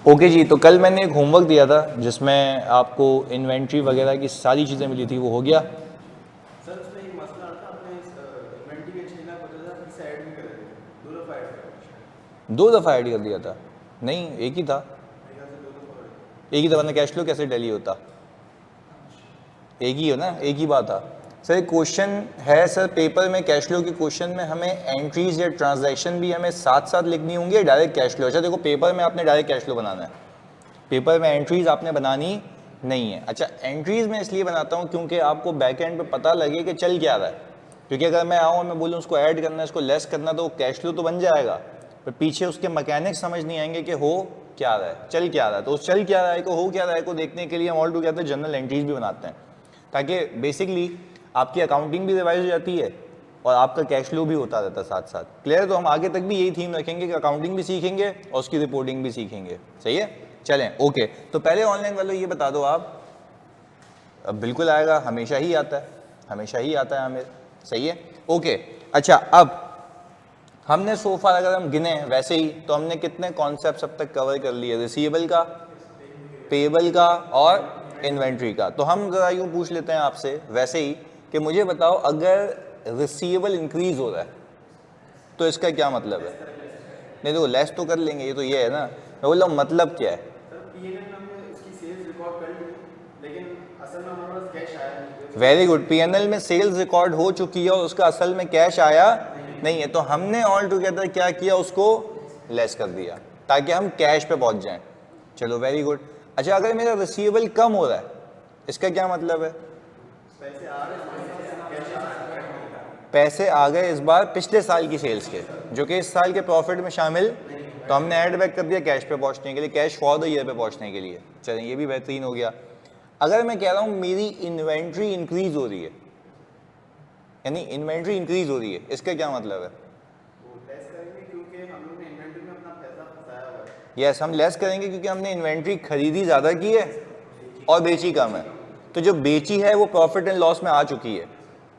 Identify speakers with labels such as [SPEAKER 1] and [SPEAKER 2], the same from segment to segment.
[SPEAKER 1] Okay जी, तो कल मैंने एक होमवर्क दिया था जिसमें आपको इन्वेंट्री वगैरह की सारी चीज़ें मिली थी, वो हो गया?
[SPEAKER 2] सर उसमें एक मसला आता आपने इन्वेंट्री के 6 लाख बचा था, इसे ऐड भी कर दिया, 2 दफ़ा ऐड कर
[SPEAKER 1] 2 दफ़ा ऐड कर दिया था? नहीं, एक ही था।
[SPEAKER 2] मेरे ख्याल से 2 दफ़ा
[SPEAKER 1] एक ही था, वरना कैश फ्लो कैसे टैली होता? एक ही हो ना, एक ही बात था। सर क्वेश्चन है सर पेपर में, कैश फ्लो के क्वेश्चन में हमें एंट्रीज या ट्रांजैक्शन भी हमें साथ साथ लिखनी होंगी या डायरेक्ट कैश फ्लो? अच्छा देखो, पेपर में आपने डायरेक्ट कैश फ्लो बनाना है, पेपर में एंट्रीज आपने बनानी नहीं है। अच्छा, एंट्रीज में इसलिए बनाता हूँ क्योंकि आपको बैक एंड पे पता लगे कि चल क्या रहा है, क्योंकि अगर मैं आऊँ और मैं बोलूँ उसको ऐड करना है, इसको लेस करना, तो कैश फ्लो तो बन जाएगा, पर पीछे उसके मैकेनिक्स समझ नहीं आएंगे कि हो क्या रहा है, चल क्या रहा है। तो उस चल क्या रहा है को, हो क्या रहा है को देखने के लिए हम ऑल टुगेदर जनरल एंट्रीज भी बनाते हैं, ताकि बेसिकली आपकी अकाउंटिंग भी रिवाइज हो जाती है और आपका कैश फ्लो भी होता रहता है साथ साथ। क्लियर? तो हम आगे तक भी यही थीम रखेंगे कि अकाउंटिंग भी सीखेंगे और उसकी रिपोर्टिंग भी सीखेंगे। सही है? चलें, ओके। तो पहले ऑनलाइन वालों ये बता दो आप, अब बिल्कुल आएगा, हमेशा ही आता है, हमेशा ही आता है आमिर। सही है, ओके। अच्छा, अब हमने सोफा अगर हम गिने वैसे ही, तो हमने कितने कॉन्सेप्ट अब तक कवर कर लिए? रिसीवेबल का, पेबल का और इन्वेंट्री का। तो हम जरा यूँ पूछ लेते हैं आपसे वैसे ही कि मुझे बताओ, अगर रिसीवेबल इंक्रीज हो रहा है तो इसका क्या मतलब है? नहीं देखो, लेस तो कर लेंगे, ये तो ये है ना, मैं बोल रहा हूँ मतलब क्या है?
[SPEAKER 2] सर पीएनएल में हमने उसकी सेल्स रिकॉर्ड कर ली, लेकिन असल में हमारे पास कैश आया नहीं।
[SPEAKER 1] वेरी गुड, पीएनएल में सेल्स रिकॉर्ड हो चुकी है और उसका असल में कैश आया नहीं है, तो हमने ऑल टुगेदर क्या किया, उसको लेस कर दिया ताकि हम कैश पे पहुंच जाएं। चलो वेरी गुड। अच्छा, अगर मेरा रिसीवेबल कम हो रहा है, इसका क्या मतलब है?
[SPEAKER 2] पैसे आ रहे हैं, कैश आ रहा है।
[SPEAKER 1] पैसे आ गए इस बार पिछले साल की सेल्स के, जो कि इस साल के प्रॉफिट में शामिल, तो हमने ऐड बैक कर दिया कैश पे पहुंचने के लिए, कैश फॉर द ईयर पे पहुंचने के लिए। चलें, ये भी बेहतरीन हो गया। अगर मैं कह रहा हूं मेरी इन्वेंट्री इंक्रीज हो रही है, यानी इन्वेंट्री इंक्रीज हो रही है, इसका क्या मतलब है?
[SPEAKER 2] वो लेस करेंगे क्योंकि हम लोग ने इन्वेंट्री में अपना पैसा फंसाया हुआ है।
[SPEAKER 1] यस, हम लेस करेंगे क्योंकि हमने इन्वेंट्री खरीदी ज़्यादा की है और बेची कम है। तो जो बेची है वो प्रॉफिट एंड लॉस में आ चुकी है,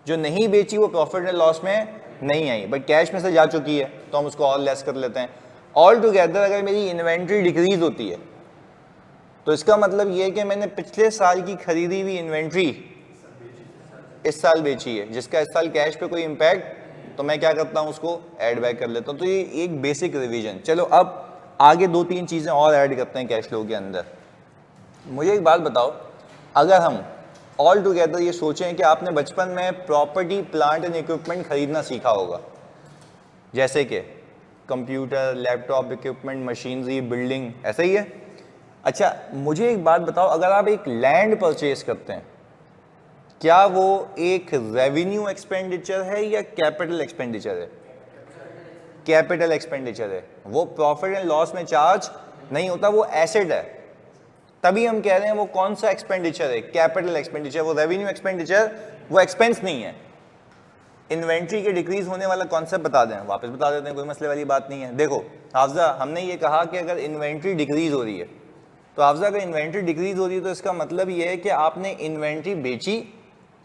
[SPEAKER 1] जो नहीं बेची वो प्रॉफिट एंड लॉस में नहीं आई, बट कैश में से जा चुकी है, तो हम उसको और लेस कर लेते हैं। ऑल टुगेदर अगर मेरी इन्वेंट्री डिक्रीज होती है, तो इसका मतलब ये है कि मैंने पिछले साल की खरीदी हुई इन्वेंट्री इस साल बेची है, जिसका इस साल कैश पे कोई इम्पैक्ट, तो मैं क्या करता हूँ, उसको ऐड बैक कर लेता हूँ। तो ये एक बेसिक रिवीजन। चलो अब आगे 2-3 चीज़ें और ऐड करते हैं कैश फ्लो के अंदर। मुझे एक बात बताओ, अगर हम ऑल टुगेदर ये सोचें कि आपने बचपन में प्रॉपर्टी, प्लांट एंड इक्विपमेंट खरीदना सीखा होगा, जैसे कि computer, laptop, equipment, machinery, building, ऐसा ही है। अच्छा, मुझे एक बात बताओ, अगर आप एक लैंड परचेज करते हैं, क्या वो एक रेवेन्यू एक्सपेंडिचर है या कैपिटल एक्सपेंडिचर है? कैपिटल एक्सपेंडिचर है, वो प्रॉफिट एंड लॉस में चार्ज नहीं होता, वो एसेट है। तभी हम कह रहे हैं वो कौन सा एक्सपेंडिचर है? Capital expenditure. वो रेवेन्यू एक्सपेंडिचर, वो एक्सपेंस नहीं है। इन्वेंट्री के डिक्रीज होने वाला कॉन्सेप्ट बता दें, वापस बता देते हैं, कोई मसले वाली बात नहीं है। देखो हाफजा, हमने ये कहा कि अगर इन्वेंट्री डिक्रीज हो रही है, तो हाफजा अगर इन्वेंट्री डिक्रीज हो रही है तो इसका मतलब ये है कि आपने इन्वेंट्री बेची,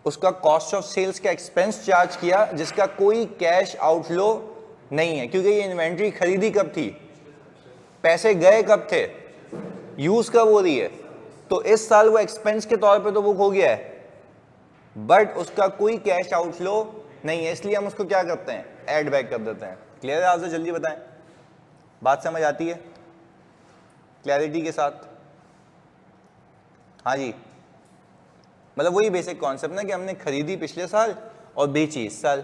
[SPEAKER 1] उसका कॉस्ट ऑफ सेल्स का एक्सपेंस चार्ज किया, जिसका कोई कैश आउटफ्लो नहीं है, क्योंकि ये इन्वेंट्री खरीदी कब थी, पैसे गए कब थे, यूज कब हो रही है, तो इस साल वो एक्सपेंस के तौर पे तो बुक हो गया है, बट उसका कोई कैश आउटफ्लो नहीं है, इसलिए हम उसको क्या करते हैं, ऐड बैक कर देते हैं। क्लियर है? आपसे जल्दी बताएं, बात समझ आती है क्लैरिटी के साथ? हाँ जी, मतलब वही बेसिक कॉन्सेप्ट ना कि हमने खरीदी पिछले साल और बेची इस साल,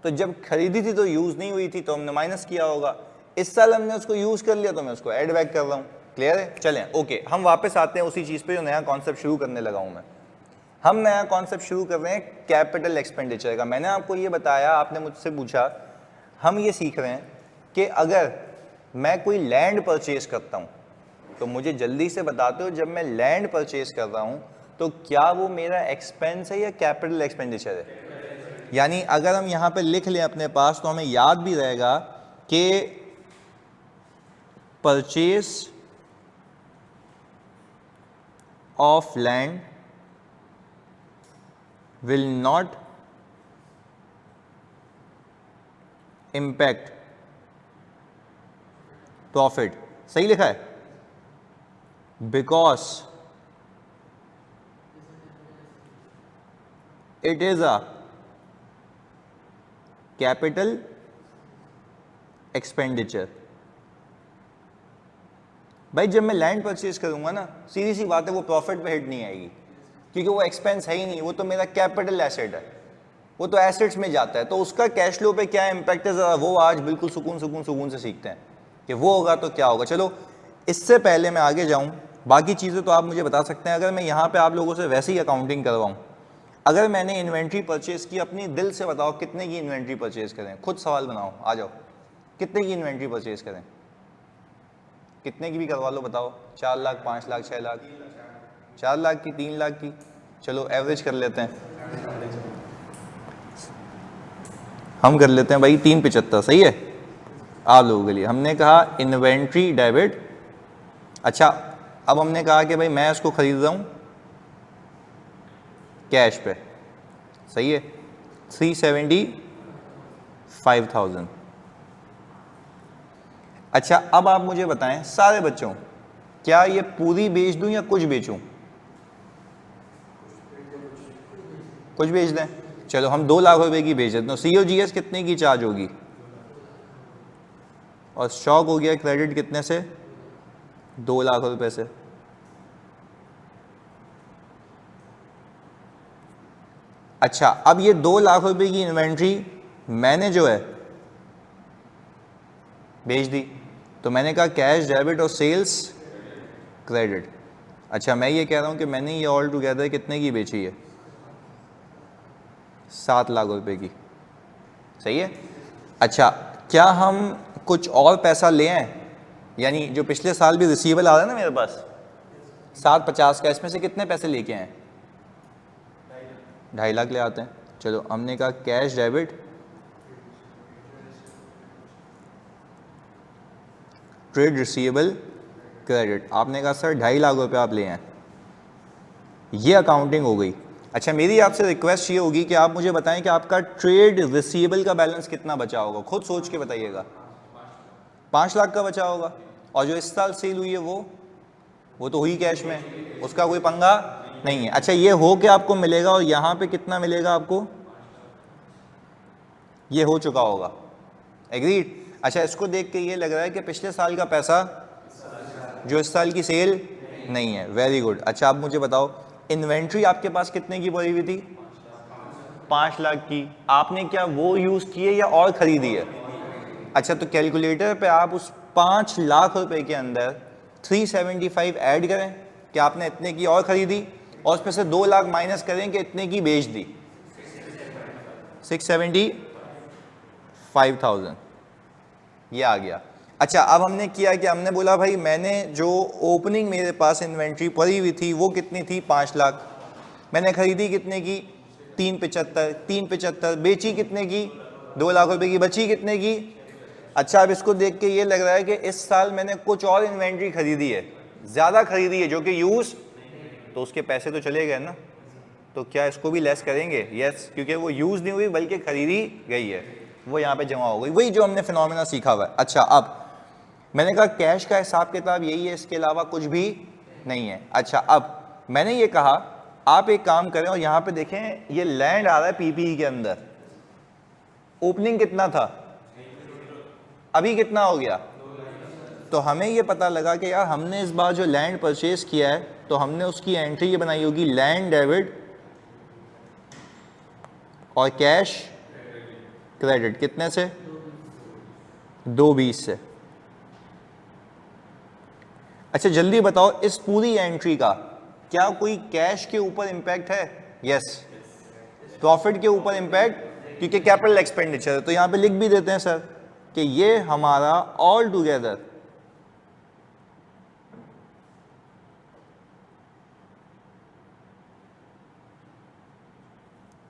[SPEAKER 1] तो जब खरीदी थी तो यूज नहीं हुई थी, तो हमने माइनस किया होगा, इस साल हमने उसको यूज कर लिया तो मैं उसको ऐड बैक कर रहा हूँ। क्लियर है? चलें, ओके, हम वापस आते हैं उसी चीज पे जो नया कॉन्सेप्ट शुरू करने लगा हूं मैं। हम नया कॉन्सेप्ट शुरू कर रहे हैं कैपिटल एक्सपेंडिचर का। मैंने आपको ये बताया, आपने मुझसे पूछा, हम ये सीख रहे हैं कि अगर मैं कोई लैंड परचेज करता हूं, तो मुझे जल्दी से बताते हो, जब मैं लैंड परचेज कर रहा हूं तो क्या वो मेरा एक्सपेंस है या कैपिटल एक्सपेंडिचर है? यानी अगर हम यहां पे लिख लें अपने पास, तो हमें याद भी रहेगा कि purchase of land will not impact profit। सही लिखा है? Because it is a capital expenditure. भाई जब मैं लैंड परचेज करूंगा ना, सीधी सी बात है वो प्रॉफिट पे हिट नहीं आएगी, क्योंकि वो एक्सपेंस है ही नहीं, वो तो मेरा कैपिटल एसेट है, वो तो एसेट्स में जाता है। तो उसका कैश फ्लो पे क्या इम्पैक्ट है, ज़रा वो आज बिल्कुल सुकून से सीखते हैं कि वो होगा तो क्या होगा। चलो इससे पहले मैं आगे जाऊं, बाकी चीज़ें तो आप मुझे बता सकते हैं। अगर मैं यहाँ पे आप लोगों से वैसे ही अकाउंटिंग करवाऊँ, अगर मैंने इन्वेंट्री परचेज की, अपनी दिल से बताओ कितने की इन्वेंट्री परचेज करें, खुद सवाल बनाओ, आ जाओ, कितने की इन्वेंट्री परचेज करें, कितने की भी करवा लो, बताओ। 4 लाख, 5 लाख, 6 लाख, 4 लाख की, 3 लाख की, चलो एवरेज कर लेते हैं, हम कर लेते हैं भाई 375, सही है आप लोगों के लिए। हमने कहा इन्वेंट्री डेबिट, अच्छा अब हमने कहा कि भाई मैं इसको खरीद रहा हूँ कैश पे, सही है, 375,000। अच्छा अब आप मुझे बताएं सारे बच्चों, क्या ये पूरी बेच दूं या कुछ बेचूं? कुछ बेच दें, चलो हम 2 लाख रुपए की बेच देते हैं। COGS कितने की चार्ज होगी, और स्टॉक हो गया क्रेडिट कितने से, 2 लाख रुपए से। अच्छा अब ये 2 लाख रुपए की इन्वेंट्री मैंने जो है बेच दी, तो मैंने कहा कैश डेबिट और सेल्स क्रेडिट। अच्छा मैं ये कह रहा हूं कि मैंने ये ऑल टुगेदर कितने की बेची है, 7 लाख रुपए की, सही है। अच्छा क्या हम कुछ और पैसा ले आए, यानी जो पिछले साल भी रिसीवेबल आ रहा है ना मेरे पास 750 का, इसमें से कितने पैसे लेके आए, 2.5 लाख ले आते हैं। चलो हमने कहा cash debit, trade receivable credit, आपने कहा सर 2.5 लाख रुपए आप ले आए, ये अकाउंटिंग हो गई। अच्छा मेरी आपसे रिक्वेस्ट ये होगी कि आप मुझे बताएं कि आपका ट्रेड रिसीवेबल का बैलेंस कितना बचा होगा, खुद सोच के बताइएगा। 5 लाख का बचा होगा, और जो इस साल सेल हुई है वो तो हुई कैश में, उसका कोई पंगा नहीं है। अच्छा ये हो के आपको मिलेगा, और यहाँ पे कितना मिलेगा आपको, ये हो चुका होगा, एग्रीड। अच्छा इसको देख के ये लग रहा है कि पिछले साल का पैसा जो इस साल की सेल नहीं है, वेरी गुड। अच्छा आप मुझे बताओ इन्वेंट्री आपके पास कितने की पड़ी हुई थी, 5 लाख की, आपने क्या वो यूज की है या और खरीदी है? अच्छा तो कैलकुलेटर पे आप उस 5 लाख रुपए के अंदर 375 ऐड करें कि आपने इतने की और खरीदी, और उसमें से 2 लाख माइनस करें कि इतने की बेच दी, 675,000 ये आ गया। अच्छा अब हमने किया कि हमने बोला भाई मैंने जो ओपनिंग मेरे पास इन्वेंट्री पड़ी हुई थी वो कितनी थी, 5 लाख, मैंने खरीदी कितने की, 375, बेची कितने की, 2 लाख रुपए की, बची कितने की। अच्छा अब इसको देख के ये लग रहा है कि इस साल मैंने कुछ और इन्वेंट्री खरीदी है, ज़्यादा खरीदी है जो कि यूज़, तो उसके पैसे तो चले गए ना, तो क्या इसको भी लेस करेंगे? यस, क्योंकि वो यूज़ नहीं हुई बल्कि खरीदी गई है, वो यहाँ पे जमा हो गई, वही जो हमने फिनोमेना सीखा हुआ है। अच्छा अब मैंने कहा कैश का हिसाब किताब यही है, इसके अलावा कुछ भी नहीं है। अच्छा अब मैंने ये कहा आप एक काम करें, और यहाँ पे देखें ये लैंड आ रहा है पीपीई के अंदर, ओपनिंग कितना था, अभी कितना हो गया, तो हमें ये पता लगा कि यार हमने इस बार जो लैंड परचेज किया है तो हमने उसकी एंट्री ये बनाई होगी लैंड डेबिट और कैश क्रेडिट, कितने से, 220 से। अच्छा जल्दी बताओ इस पूरी एंट्री का क्या कोई कैश के ऊपर इंपैक्ट है? यस, प्रॉफिट के ऊपर इंपैक्ट, क्योंकि कैपिटल एक्सपेंडिचर है। तो यहां पे लिख भी देते हैं सर कि ये हमारा ऑल टुगेदर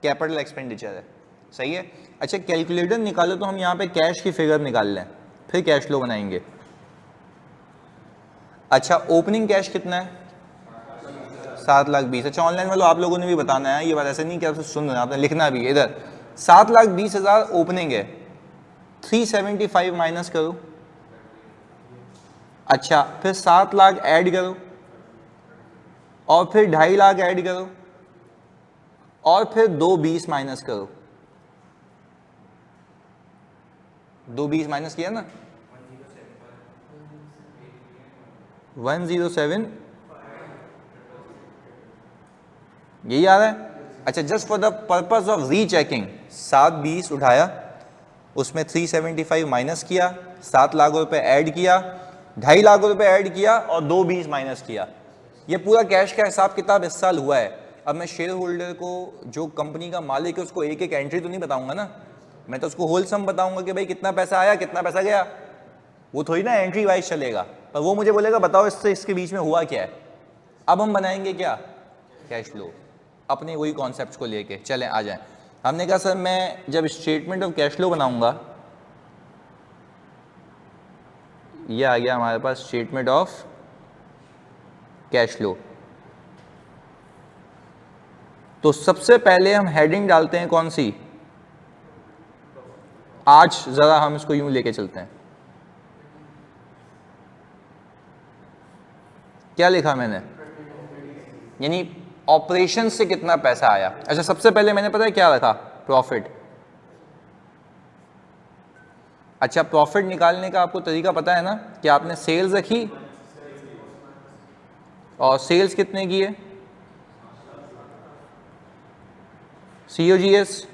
[SPEAKER 1] कैपिटल एक्सपेंडिचर है, सही है। अच्छा कैलकुलेटर निकालो तो हम यहाँ पे कैश की फिगर निकाल लें, फिर कैश फ्लो बनाएंगे। अच्छा ओपनिंग कैश कितना है, 7,20,000। अच्छा ऑनलाइन वालों आप लोगों ने भी बताना है, ये बात ऐसे नहीं कि आप सुन रहे हैं, आपने लिखना भी है इधर। 7,20,000 ओपनिंग है, 375 माइनस करो, अच्छा फिर 7 लाख ऐड करो, और फिर 2.5 लाख ऐड करो और फिर 220 माइनस करो। 220 माइनस किया ना 107 यही आ रहा है। अच्छा just for the purpose of rechecking 720 उठाया, उसमें 375 माइनस किया, 7 लाख रुपए ऐड किया, 2.5 लाख रुपए ऐड किया और 220 माइनस किया। ये पूरा कैश का हिसाब किताब इस साल हुआ है। अब मैं शेयर होल्डर को, जो कंपनी का मालिक है, उसको एक एक एंट्री तो नहीं बताऊंगा ना, मैं तो उसको होल सम बताऊंगा कि भाई कितना पैसा आया कितना पैसा गया। वो थोड़ी ना एंट्री वाइज चलेगा, पर वो मुझे बोलेगा बताओ इससे इसके बीच में हुआ क्या है। अब हम बनाएंगे क्या, कैश फ्लो, अपने वही कॉन्सेप्ट को लेके चलें आ जाएं। हमने कहा सर मैं जब स्टेटमेंट ऑफ कैश फ्लो बनाऊंगा, ये आ गया हमारे पास स्टेटमेंट ऑफ कैश फ्लो, तो सबसे पहले हम हेडिंग डालते हैं कौन सी, आज जरा हम इसको यूं लेके चलते हैं। क्या लिखा मैंने, यानी ऑपरेशन से कितना पैसा आया। अच्छा सबसे पहले मैंने पता है क्या रखा, प्रॉफिट। अच्छा प्रॉफिट निकालने का आपको तरीका पता है ना, कि आपने सेल्स रखी और सेल्स कितने की है, COGS,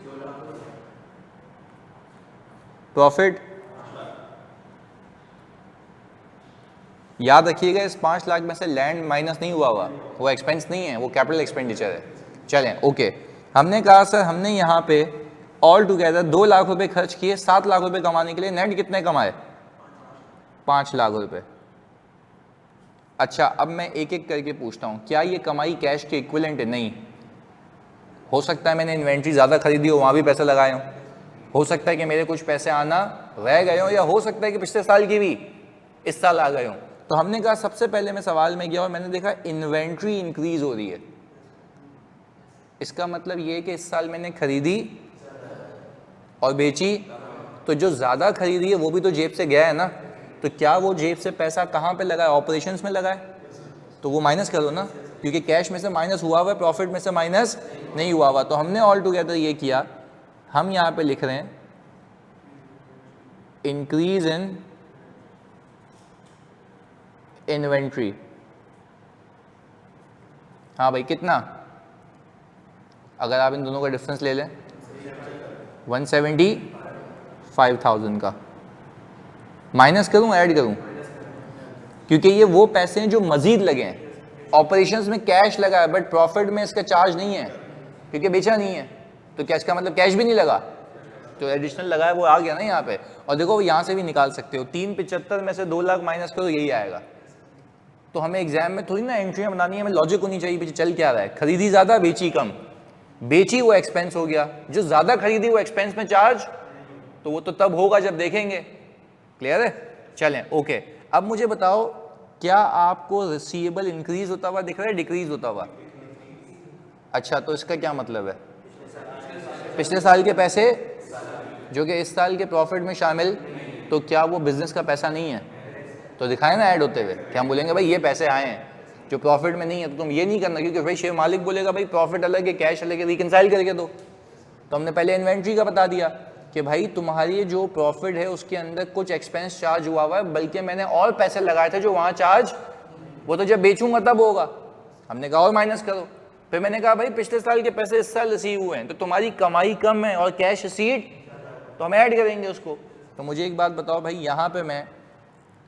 [SPEAKER 1] प्रॉफिट। याद रखिएगा इस 5 लाख में से लैंड माइनस नहीं हुआ हुआ, वो एक्सपेंस नहीं है, वो कैपिटल एक्सपेंडिचर है। चलें ओके, हमने कहा सर हमने यहाँ पे ऑल टुगेदर 2 लाख रुपए खर्च किए 7 लाख रुपए कमाने के लिए, नेट कितने कमाए 5 लाख रुपए। अच्छा अब मैं एक एक करके पूछता हूँ, क्या ये कमाई कैश के इक्विवेलेंट है? नहीं। हो सकता है मैंने इन्वेंट्री ज़्यादा खरीदी हो, वहाँ भी पैसे लगाए हों, हो सकता है कि मेरे कुछ पैसे आना रह गए हों, या हो सकता है कि पिछले साल की भी इस साल आ गए हों। तो हमने कहा सबसे पहले मैं सवाल में गया और मैंने देखा इन्वेंट्री इंक्रीज हो रही है। इसका मतलब ये है कि इस साल मैंने खरीदी और बेची, तो जो ज़्यादा खरीदी है वो भी तो जेब से गया है ना, तो क्या वो जेब से पैसा कहाँ पे लगा है, ऑपरेशंस में लगा है, तो वो माइनस करो ना, क्योंकि कैश में से माइनस हुआ हुआ है, प्रॉफिट में से माइनस नहीं हुआ हुआ। तो हमने ऑल टुगेदर ये किया, हम यहाँ पे लिख रहे हैं इंक्रीज इन इन्वेंट्री। हाँ भाई कितना, अगर आप इन दोनों का डिफरेंस ले लें 175,000 का, माइनस करूं ऐड करूं, क्योंकि ये वो पैसे हैं जो मजीद लगे हैं। ऑपरेशंस में कैश लगा है बट प्रॉफिट में इसका चार्ज नहीं है क्योंकि बेचा नहीं है, तो कैश का मतलब कैश भी नहीं लगा, तो एडिशनल लगा है वो आ गया ना यहाँ पे। और देखो यहाँ से भी निकाल सकते हो, 375 में से 2 लाख माइनस करो यही आएगा। तो हमें एग्जाम में थोड़ी ना एंट्रियां बनानी है, हमें लॉजिक होनी चाहिए पीछे चल क्या रहा है। खरीदी ज़्यादा बेची कम, बेची वो एक्सपेंस हो गया, जो ज़्यादा खरीदी वो एक्सपेंस में चार्ज, तो वो तो तब होगा जब देखेंगे। क्लियर है, चलें ओके। अब मुझे बताओ क्या आपको रिसीवेबल इंक्रीज होता हुआ दिख रहा है डिक्रीज होता हुआ? अच्छा तो इसका क्या मतलब है, पिछले साल के पैसे जो कि इस साल के प्रॉफिट में शामिल, तो क्या वो बिजनेस का पैसा नहीं है? तो दिखाए ना ऐड होते हुए कि हम बोलेंगे भाई ये पैसे आए हैं जो प्रॉफिट में नहीं है, तो तुम ये नहीं करना, क्योंकि भाई शेयर मालिक बोलेगा भाई प्रॉफिट अलग है कैश अलग है, रिकंसाइल करके दो। तो हमने पहले इन्वेंट्री का बता दिया कि भाई तुम्हारी जो प्रॉफिट है उसके अंदर कुछ एक्सपेंस चार्ज हुआ हुआ है, बल्कि मैंने और पैसे लगाए थे जो वहाँ चार्ज, वो तो जब बेचूंगा तब होगा। हमने कहा और माइनस करो, फिर मैंने कहा भाई पिछले साल के पैसे इस साल रिसीव हुए हैं, तो तुम्हारी कमाई कम है और कैश रिसीट, तो हम ऐड करेंगे उसको। तो मुझे एक बात बताओ भाई, यहाँ पे मैं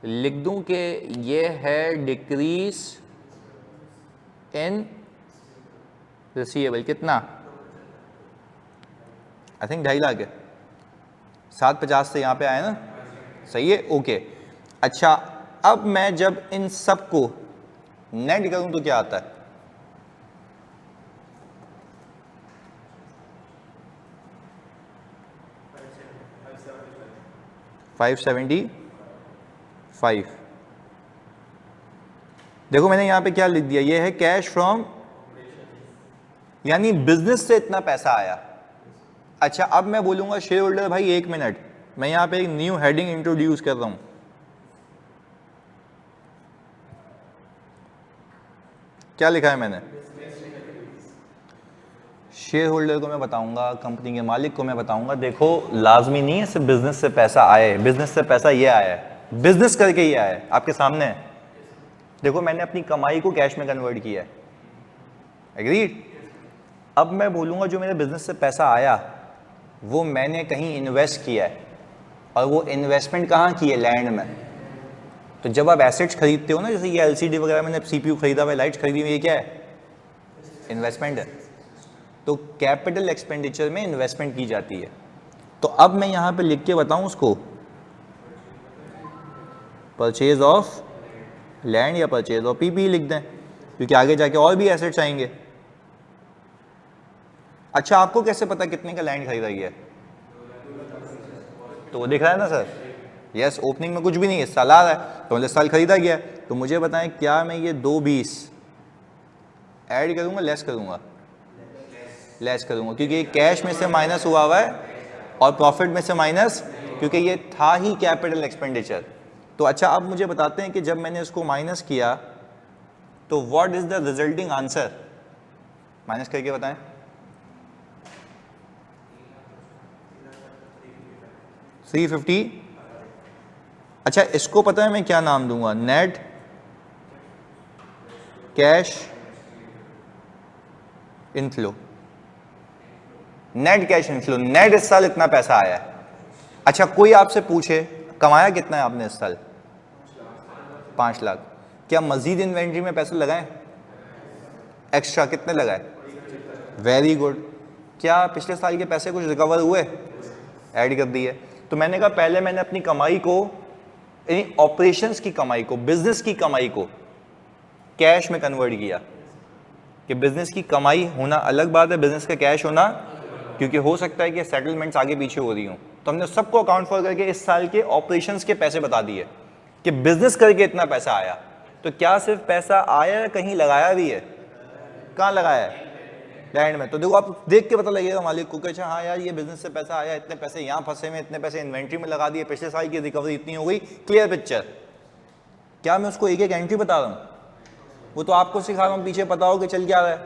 [SPEAKER 1] लिख दूं कि ये है डिक्रीज इन रिसीवेबल, कितना? आई थिंक 2.5 लाख है, 750 से यहाँ पे आया ना, सही है ओके। अच्छा अब मैं जब इन सब को नेट करूं तो क्या आता है? $575। देखो मैंने यहां पे क्या लिख दिया, ये है कैश फ्रॉम, यानी बिजनेस से इतना पैसा आया। अच्छा अब मैं बोलूंगा शेयर होल्डर भाई 1 मिनट, मैं यहां पे एक न्यू हेडिंग इंट्रोड्यूस कर रहा हूं, क्या लिखा है मैंने? शेयर होल्डर को मैं बताऊंगा, कंपनी के मालिक को मैं बताऊंगा, देखो लाजमी नहीं है सिर्फ बिजनेस से पैसा आए, बिजनेस से पैसा ये आया है, बिजनेस करके ये आया है, आपके सामने है। देखो मैंने अपनी कमाई को कैश में कन्वर्ट किया है, एग्रीड। अब मैं बोलूंगा जो मेरे बिजनेस से पैसा आया वो मैंने कहीं इन्वेस्ट किया है, और वो इन्वेस्टमेंट कहाँ की है? लैंड में। तो जब आप एसेट्स खरीदते हो ना, जैसे ये एलसीडी वगैरह मैंने सीपीयू खरीदा हुआ, लाइट्स खरीदी हुई, ये क्या है? इन्वेस्टमेंट है। तो कैपिटल एक्सपेंडिचर में इन्वेस्टमेंट की जाती है। तो अब मैं यहाँ पे लिख के बताऊँ उसको, परचेज ऑफ लैंड या परचेज ऑफ पीपी लिख दें, क्योंकि आगे जाके और भी एसेट्स आएंगे। अच्छा, आपको कैसे पता कितने का लैंड खरीदा गया? तो वो दिख रहा है ना सर, यस, ओपनिंग में कुछ भी नहीं है, साल आ रहा है, तो मतलब साल खरीदा गया। तो मुझे बताएं क्या मैं ये 220 ऐड करूंगा, लेस करूंगा? लेस करूंगा, क्योंकि ये कैश में से माइनस हुआ हुआ है और प्रॉफिट में से माइनस, क्योंकि ये था ही कैपिटल एक्सपेंडिचर। तो अच्छा, अब मुझे बताते हैं कि जब मैंने इसको माइनस किया तो what is the resulting answer? Minus करके बताएं। 350। अच्छा, इसको पता है मैं क्या नाम दूंगा? Net cash inflow. Net cash inflow, net इस साल इतना पैसा आया है। अच्छा, कोई आपसे पूछे कमाया कितना है आपने इस साल? 5 लाख। क्या मजीद इन्वेंट्री में पैसे लगाए? एक्स्ट्रा कितने लगाए? Very good. क्या पिछले साल के पैसे कुछ रिकवर हुए? ऐड कर दिए। तो मैंने कहा पहले मैंने अपनी कमाई को, यानी ऑपरेशंस की कमाई को, बिजनेस की कमाई को कैश में कन्वर्ट किया। कि बिजनेस की कमाई होना अलग बात है, बिजनेस का कैश होना, क्योंकि हो सकता है कि सेटलमेंट्स आगे पीछे हो रही हूँ, तो हमने सबको अकाउंट फॉर करके इस साल के ऑपरेशंस के पैसे बता दिए कि बिजनेस करके इतना पैसा आया। तो क्या सिर्फ पैसा आया या कहीं लगाया भी है? कहाँ लगाया है? लैंड में। तो देखो आप देख के पता लगेगा मालिक को कि अच्छा हाँ यार ये बिजनेस से पैसा आया, इतने पैसे यहाँ फंसे में, इतने पैसे इन्वेंट्री में लगा दिए, पिछले साल की रिकवरी इतनी हो गई, क्लियर पिक्चर। क्या मैं उसको एक एक एंट्री बता रहा हूँ? वो तो आपको सिखा रहा हूँ, पीछे पता हो कि चल क्या रहा है,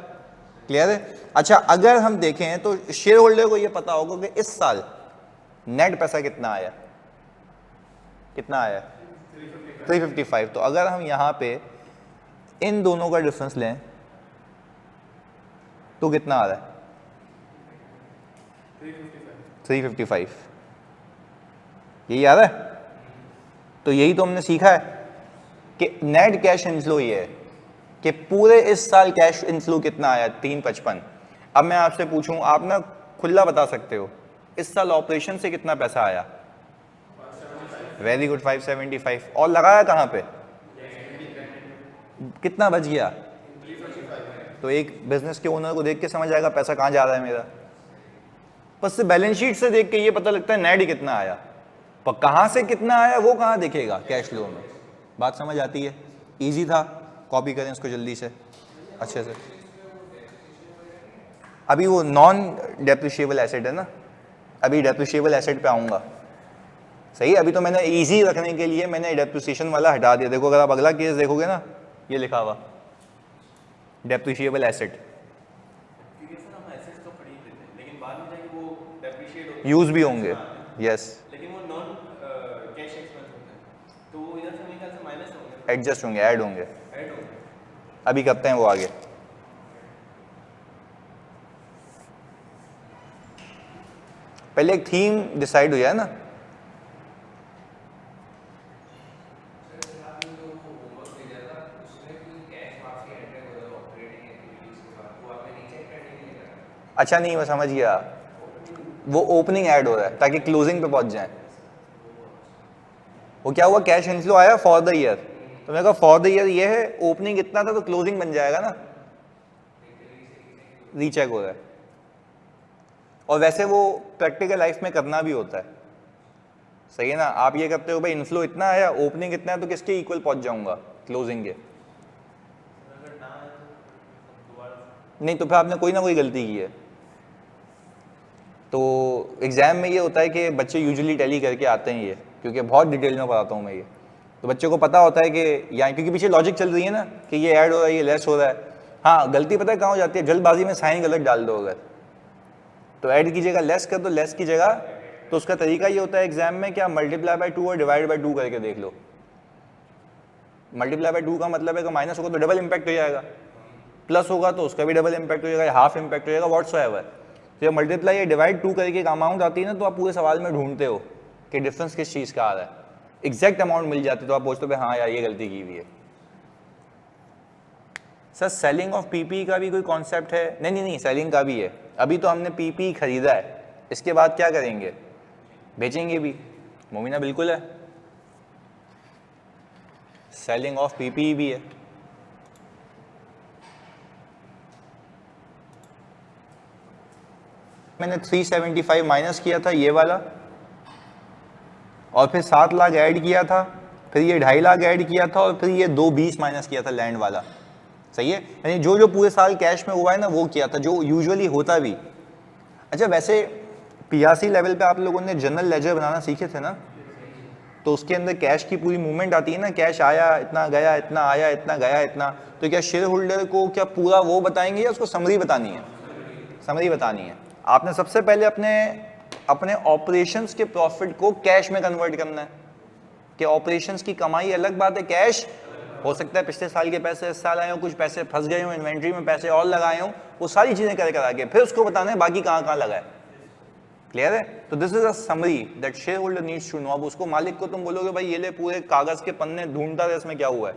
[SPEAKER 1] क्लियर है। अच्छा, अगर हम देखें तो शेयर होल्डर को ये पता होगा कि इस साल नेट पैसा कितना आया, कितना आया? 355। तो अगर हम यहाँ पे इन दोनों का डिफरेंस लें तो कितना आ रहा है? 355। यही आ रहा है। तो यही तो हमने सीखा है कि नेट कैश इनफ्लो ये है कि पूरे इस साल कैश इनफ्लो कितना आया? 355। अब मैं आपसे पूछूं, आप ना खुला बता सकते हो इस साल ऑपरेशन से कितना पैसा आया? Very good, 575। और लगाया कहाँ पे? कितना बच गया? तो एक बिजनेस के ओनर को देख के समझ आएगा पैसा कहाँ जा रहा है मेरा। बस से बैलेंस शीट से देख के ये पता लगता है नेट ही कितना आया, पर कहाँ से कितना आया वो कहाँ दिखेगा? कैश फ्लो में। बात समझ आती है? इजी था, कॉपी करें इसको जल्दी से, अच्छे से। अभी वो नॉन डेप्रिशिएबल एसेट है ना, अभी डेप्रिशिएबल एसेट पे आऊँगा, सही। अभी तो मैंने इजी रखने के लिए मैंने डेप्रिसिएशन वाला हटा दिया। देखो अगर आप अगला केस देखोगे ना, ये लिखा हुआ डेप्रिशिएबल एसेट, यूज भी होंगे, यस,
[SPEAKER 2] लेकिन वो नॉन कैश एक्सपेंस होते हैं, तो वो इधर से मेरे ख्याल से माइनस होंगे,
[SPEAKER 1] एडजस्ट होंगे, ऐड होंगे।
[SPEAKER 2] ऐड होंगे।
[SPEAKER 1] अभी करते हैं वो आगे। पहले एक थीम डिसाइड हुआ है ना, अच्छा नहीं मैं समझ गया, वो ओपनिंग ऐड हो रहा है ताकि क्लोजिंग पे पहुंच जाए। वो क्या हुआ, कैश इनफ्लो आया फॉर द ईयर, तो मैंने कहा फॉर द ईयर ये है, ओपनिंग इतना था तो क्लोजिंग बन जाएगा ना, रीचेक हो रहा है। और वैसे वो प्रैक्टिकल लाइफ में करना भी होता है, सही है ना। आप ये करते हो भाई इनफ्लो इतना आया, ओपनिंग इतना है, तो किसके इक्वल पहुंच जाऊंगा? क्लोजिंग के। नहीं तो फिर आपने कोई ना कोई गलती की है। तो एग्जाम में ये होता है कि बच्चे यूजुअली टैली करके आते हैं ये, क्योंकि बहुत डिटेल में पढ़ाता हूँ मैं ये, तो बच्चे को पता होता है कि यहाँ, क्योंकि पीछे लॉजिक चल रही है ना कि ये ऐड हो रहा है, ये लेस हो रहा है, हाँ गलती पता है कहाँ हो जाती है, जल्दबाजी में साइन गलत डाल दो अगर, तो ऐड की जगह लेस कर दो, लेस की जगह, तो उसका तरीका ये होता है एग्जाम में कि आप मल्टीप्लाई बाय 2 और डिवाइड बाय 2 करके देख लो। मल्टीप्लाई बाय 2 का मतलब है कि माइनस होगा तो डबल इंपैक्ट हो जाएगा, प्लस होगा तो उसका भी डबल इंपैक्ट हो जाएगा, हाफ इंपैक्ट हो जाएगा, व्हाट्सएवर। तो जब मल्टीप्लाई या डिवाइड 2 करके एक अमाउंट आती है ना, तो आप पूरे सवाल में ढूंढते हो कि डिफरेंस किस चीज़ का आ रहा है, एग्जैक्ट अमाउंट मिल जाती है तो आप पूछते हो हाँ यार ये गलती की हुई है। सर सेलिंग ऑफ पीपी का भी कोई कॉन्सेप्ट है? नहीं नहीं नहीं, सेलिंग का भी है। अभी तो हमने पीपी खरीदा है, इसके बाद क्या करेंगे? बेचेंगे भी। मोमिना बिल्कुल है, सेलिंग ऑफ पीपी भी है। मैंने 375 माइनस किया था ये वाला, और फिर 7 लाख ऐड किया था, फिर ये 2.5 लाख ऐड किया था, और फिर ये 220 माइनस किया था लैंड वाला। सही है, यानी जो जो पूरे साल कैश में हुआ है ना वो किया था, जो यूजुअली होता भी। अच्छा वैसे पीआरसी लेवल पे आप लोगों ने जनरल लेजर बनाना सीखे थे ना, तो उसके अंदर कैश की पूरी मूवमेंट आती है ना, कैश आया इतना, गया इतना, आया इतना, गया इतना। तो क्या शेयर होल्डर को क्या पूरा वो बताएंगे या उसको समरी बतानी है? समरी बतानी है। आपने सबसे पहले अपने ऑपरेशंस के प्रॉफिट को कैश में कन्वर्ट करना है, कि ऑपरेशंस की कमाई अलग बात है, कैश हो सकता है पिछले साल के पैसे इस साल आए हो, कुछ पैसे फंस गए हो, इन्वेंट्री में पैसे और लगाए हो, वो सारी चीजें कर आगे फिर उसको बताना है बाकी कहाँ कहाँ लगा है। क्लियर है? तो this is a summary that shareholder needs to know. अब उसको मालिक को तुम बोलोगे भाई ये ले पूरे कागज के पन्ने ढूंढता है इसमें क्या हुआ है,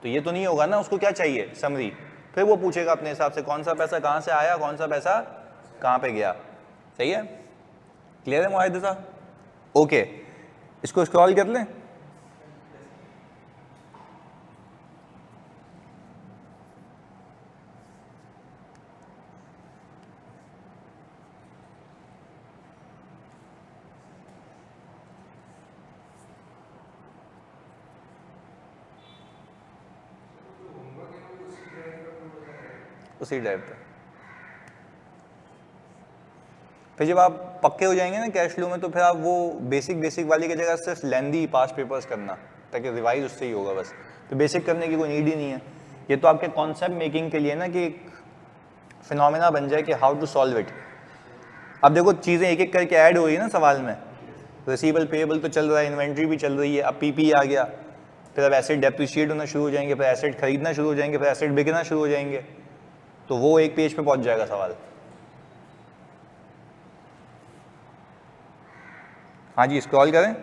[SPEAKER 1] तो ये तो नहीं होगा ना, उसको क्या चाहिए? समरी। फिर वो पूछेगा अपने हिसाब से कौन सा पैसा कहाँ से आया, कौन सा पैसा कहाँ पे गया। सही है? क्लियर है मुआहिद साहब? ओके, इसको स्क्रॉल कर लें। उसी ड्राइव पे फिर जब आप पक्के हो जाएंगे ना कैश फ्लो में, तो फिर आप वो बेसिक वाली की जगह सिर्फ लेंदी पास पेपर्स करना, ताकि रिवाइज उससे ही होगा बस। तो बेसिक करने की कोई नीड ही नहीं है। ये तो आपके कॉन्सेप्ट मेकिंग के लिए ना, कि एक फिनोमेना बन जाए कि हाउ टू सॉल्व इट। अब देखो चीज़ें एक एक करके ऐड हो रही है ना सवाल में, रिसीवेबल पेएबल तो चल रहा है, इन्वेंट्री भी चल रही है, अब पीपी आ गया, फिर अब एसेट डेप्रिशिएट होना शुरू हो जाएंगे, फिर एसेट खरीदना शुरू हो जाएंगे, फिर एसेट बिकना शुरू हो जाएंगे, तो वो एक पेज पे पहुंच जाएगा सवाल। हाँ जी, स्क्रॉल करें।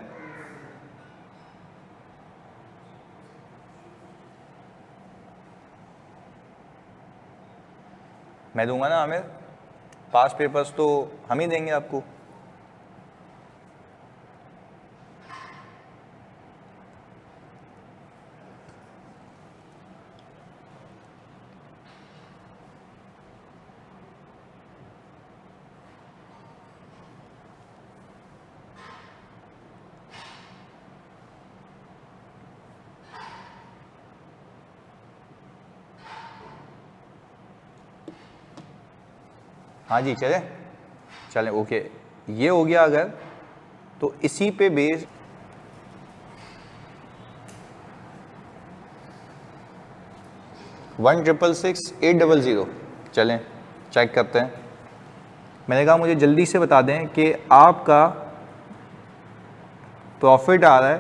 [SPEAKER 1] मैं दूंगा ना आमिर, पास पेपर्स तो हम ही देंगे आपको। हाँ जी चले चलें, ओके ये हो गया। अगर तो इसी पे बेस वन 666-800 चलें चेक करते हैं। मैंने कहा मुझे जल्दी से बता दें कि आपका प्रॉफिट आ रहा है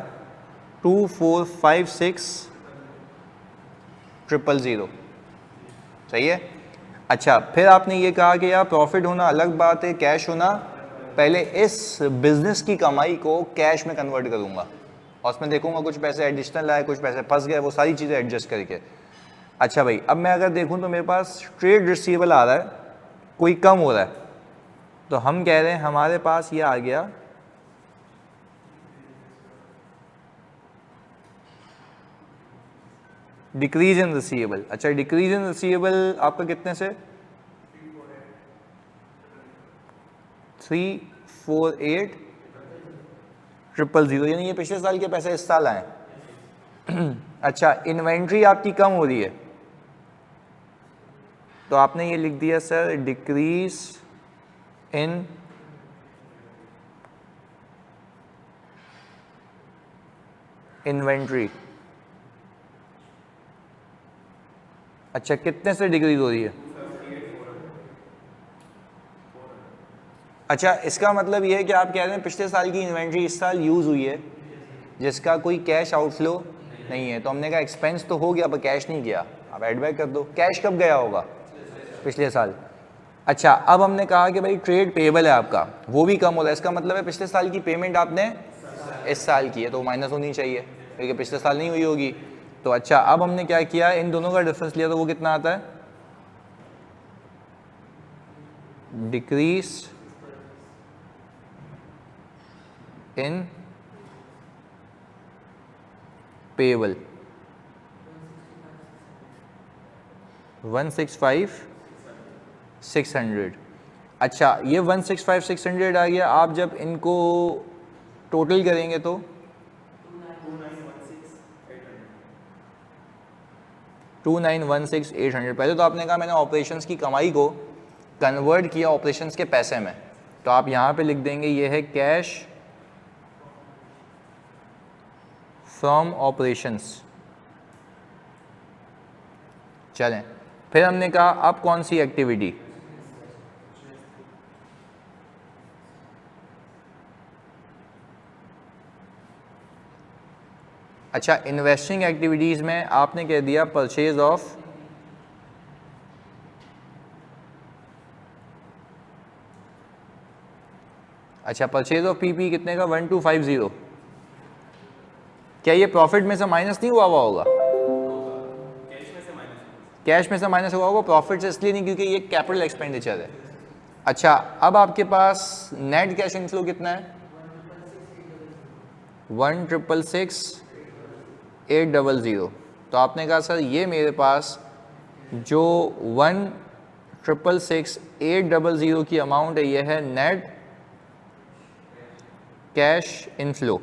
[SPEAKER 1] 2456,000। सही है? अच्छा फिर आपने ये कहा कि यार प्रॉफिट होना अलग बात है, कैश होना, पहले इस बिजनेस की कमाई को कैश में कन्वर्ट करूंगा और उसमें देखूंगा कुछ पैसे एडिशनल आए, कुछ पैसे फंस गए, वो सारी चीज़ें एडजस्ट करके। अच्छा भाई अब मैं अगर देखूं तो मेरे पास ट्रेड रिसीवेबल आ रहा है, कोई कम हो रहा है, तो हम कह रहे हैं हमारे पास ये आ गया डिक्रीज इन रिसीवेबल। अच्छा डिक्रीज इन रिसीवेबल आपका कितने से? 348,000, यानी ये पिछले साल के पैसे इस साल आए। अच्छा इन्वेंट्री आपकी कम हो रही है, तो आपने ये लिख दिया सर डिक्रीज इन इन्वेंट्री। अच्छा, कितने से डिक्रीज हो रही है? अच्छा, इसका मतलब ये है कि आप कह रहे हैं पिछले साल की इन्वेंट्री इस साल यूज़ हुई है जिसका कोई कैश आउटफ्लो नहीं है, तो हमने कहा एक्सपेंस तो हो गया पर कैश नहीं गया, आप एड बैक कर दो। कैश कब गया होगा? पिछले साल। अच्छा, अब हमने कहा कि भाई ट्रेड पेबल है आपका, वो भी कम हो रहा है, इसका मतलब है पिछले साल की पेमेंट आपने इस साल की है, तो माइनस होनी चाहिए क्योंकि पिछले साल नहीं हुई होगी। तो अच्छा, अब हमने क्या किया, इन दोनों का डिफरेंस लिया, तो वो कितना आता है? Decrease in payable 165,600। अच्छा, ये 165,600 आ गया। आप जब इनको टोटल करेंगे तो 2916,800। पहले तो आपने कहा मैंने ऑपरेशंस की कमाई को कन्वर्ट किया ऑपरेशंस के पैसे में, तो आप यहाँ पे लिख देंगे ये है कैश फ्रॉम ऑपरेशंस। चलें, फिर हमने कहा अब कौन सी एक्टिविटी? अच्छा, इन्वेस्टिंग एक्टिविटीज़ में आपने कह दिया परचेज ऑफ अच्छा, परचेज ऑफ पीपी कितने का? 1250। क्या ये प्रॉफिट में से माइनस नहीं हुआ होगा? कैश में से माइनस हुआ होगा, प्रॉफिट से इसलिए नहीं क्योंकि ये कैपिटल एक्सपेंडिचर है। अच्छा, अब आपके पास नेट कैश इनफ्लो कितना है? 1,666,800। तो आपने कहा सर ये मेरे पास जो 1,666,800 की अमाउंट है ये है नेट कैश इनफ्लो।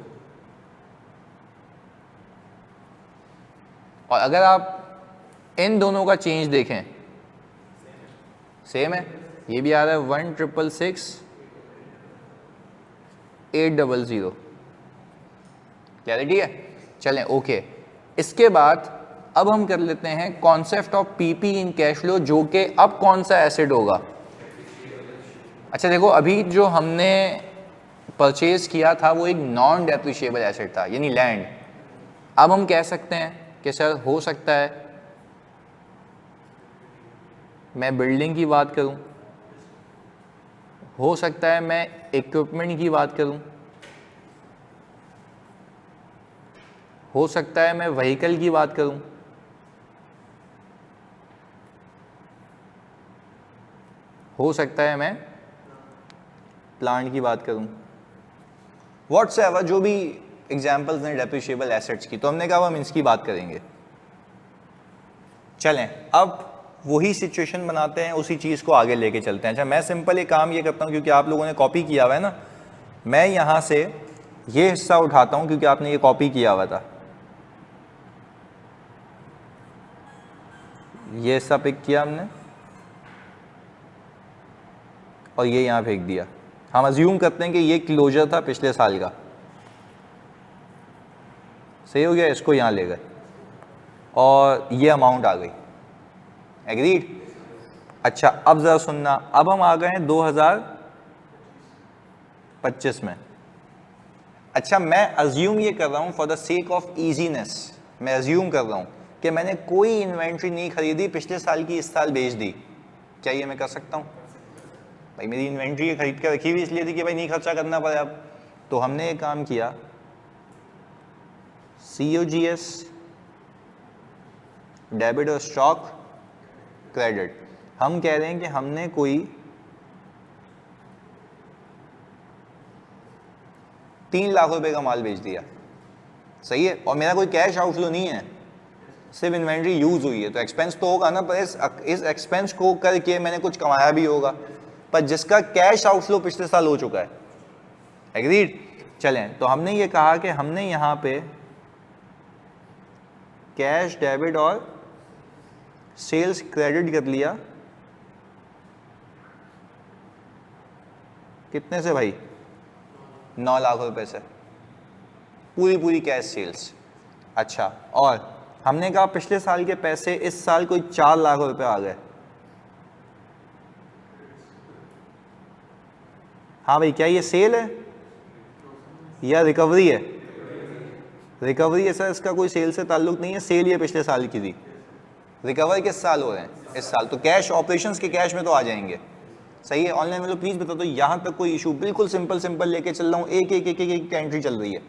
[SPEAKER 1] और अगर आप इन दोनों का चेंज देखें सेम है, ये भी आ रहा है 1,666,800। क्लैरिटी है? चलें, ओके। इसके बाद अब हम कर लेते हैं concept of PP in cash flow, जो कि अब कौन सा एसेट होगा? अच्छा देखो, अभी जो हमने परचेज किया था वो एक नॉन डेप्रिशिएबल एसेट था, यानी लैंड। अब हम कह सकते हैं कि सर हो सकता है मैं बिल्डिंग की बात करूं, हो सकता है मैं इक्विपमेंट की बात करूं, हो सकता है मैं व्हीकल की बात करूं, हो सकता है मैं प्लांट की बात करूं, व्हाट्सएवर जो भी एग्जाम्पल्स हैं डेप्रिशिएबल एसेट्स की। तो हमने कहा हम इसकी बात करेंगे। चलें, अब वही सिचुएशन बनाते हैं, उसी चीज़ को आगे लेके चलते हैं। अच्छा, मैं सिंपल एक काम ये करता हूँ, क्योंकि आप लोगों ने कॉपी किया हुआ है ना, मैं यहाँ से ये हिस्सा उठाता हूँ क्योंकि आपने ये कॉपी किया हुआ था, ये हिस्सा पिक किया हमने और ये यहाँ फेंक दिया। हम अज्यूम करते हैं कि ये क्लोजर था पिछले साल का, सही हो गया। इसको यहाँ ले गए और ये अमाउंट आ गई, एग्रीड। अच्छा, अब ज़रा सुनना, अब हम आ गए हैं 2025 में। अच्छा, मैं अज्यूम ये कर रहा हूँ for the sake of easiness, मैं अज्यूम कर रहा हूँ कि मैंने कोई इन्वेंट्री नहीं खरीदी, पिछले साल की इस साल बेच दी। क्या ये मैं कर सकता हूँ? भाई मेरी इन्वेंट्री खरीद कर रखी हुई इसलिए थी कि भाई नहीं खर्चा करना पड़े अब। तो हमने एक काम किया, COGS डेबिट और स्टॉक क्रेडिट। हम कह रहे हैं कि हमने कोई 3 लाख रुपए का माल बेच दिया, सही है, और मेरा कोई कैश आउटफ्लो नहीं है, सिर्फ इन्वेंट्री यूज हुई है। तो एक्सपेंस तो होगा ना, पर इस एक्सपेंस को करके मैंने कुछ कमाया भी होगा, पर जिसका कैश आउटफ्लो पिछले साल हो चुका है, एग्रीड। चलें, तो हमने ये कहा कि हमने यहाँ पे कैश डेबिट और सेल्स क्रेडिट कर लिया, कितने से भाई? 9 लाख रुपए से, पूरी कैश सेल्स। अच्छा, और हमने कहा पिछले साल के पैसे इस साल कोई 4 लाख रुपए आ गए। हाँ भाई, क्या ये सेल है या रिकवरी है? रिकवरी है सर, इसका कोई सेल से ताल्लुक नहीं है, सेल ये पिछले साल की थी। रिकवर किस साल हो रहे हैं? इस साल। तो कैश ऑपरेशंस के कैश में तो आ जाएंगे, सही है। ऑनलाइन में तो प्लीज बता दो यहाँ तक कोई इशू, बिल्कुल सिंपल लेके चल रहा हूँ, एक एंट्री चल रही है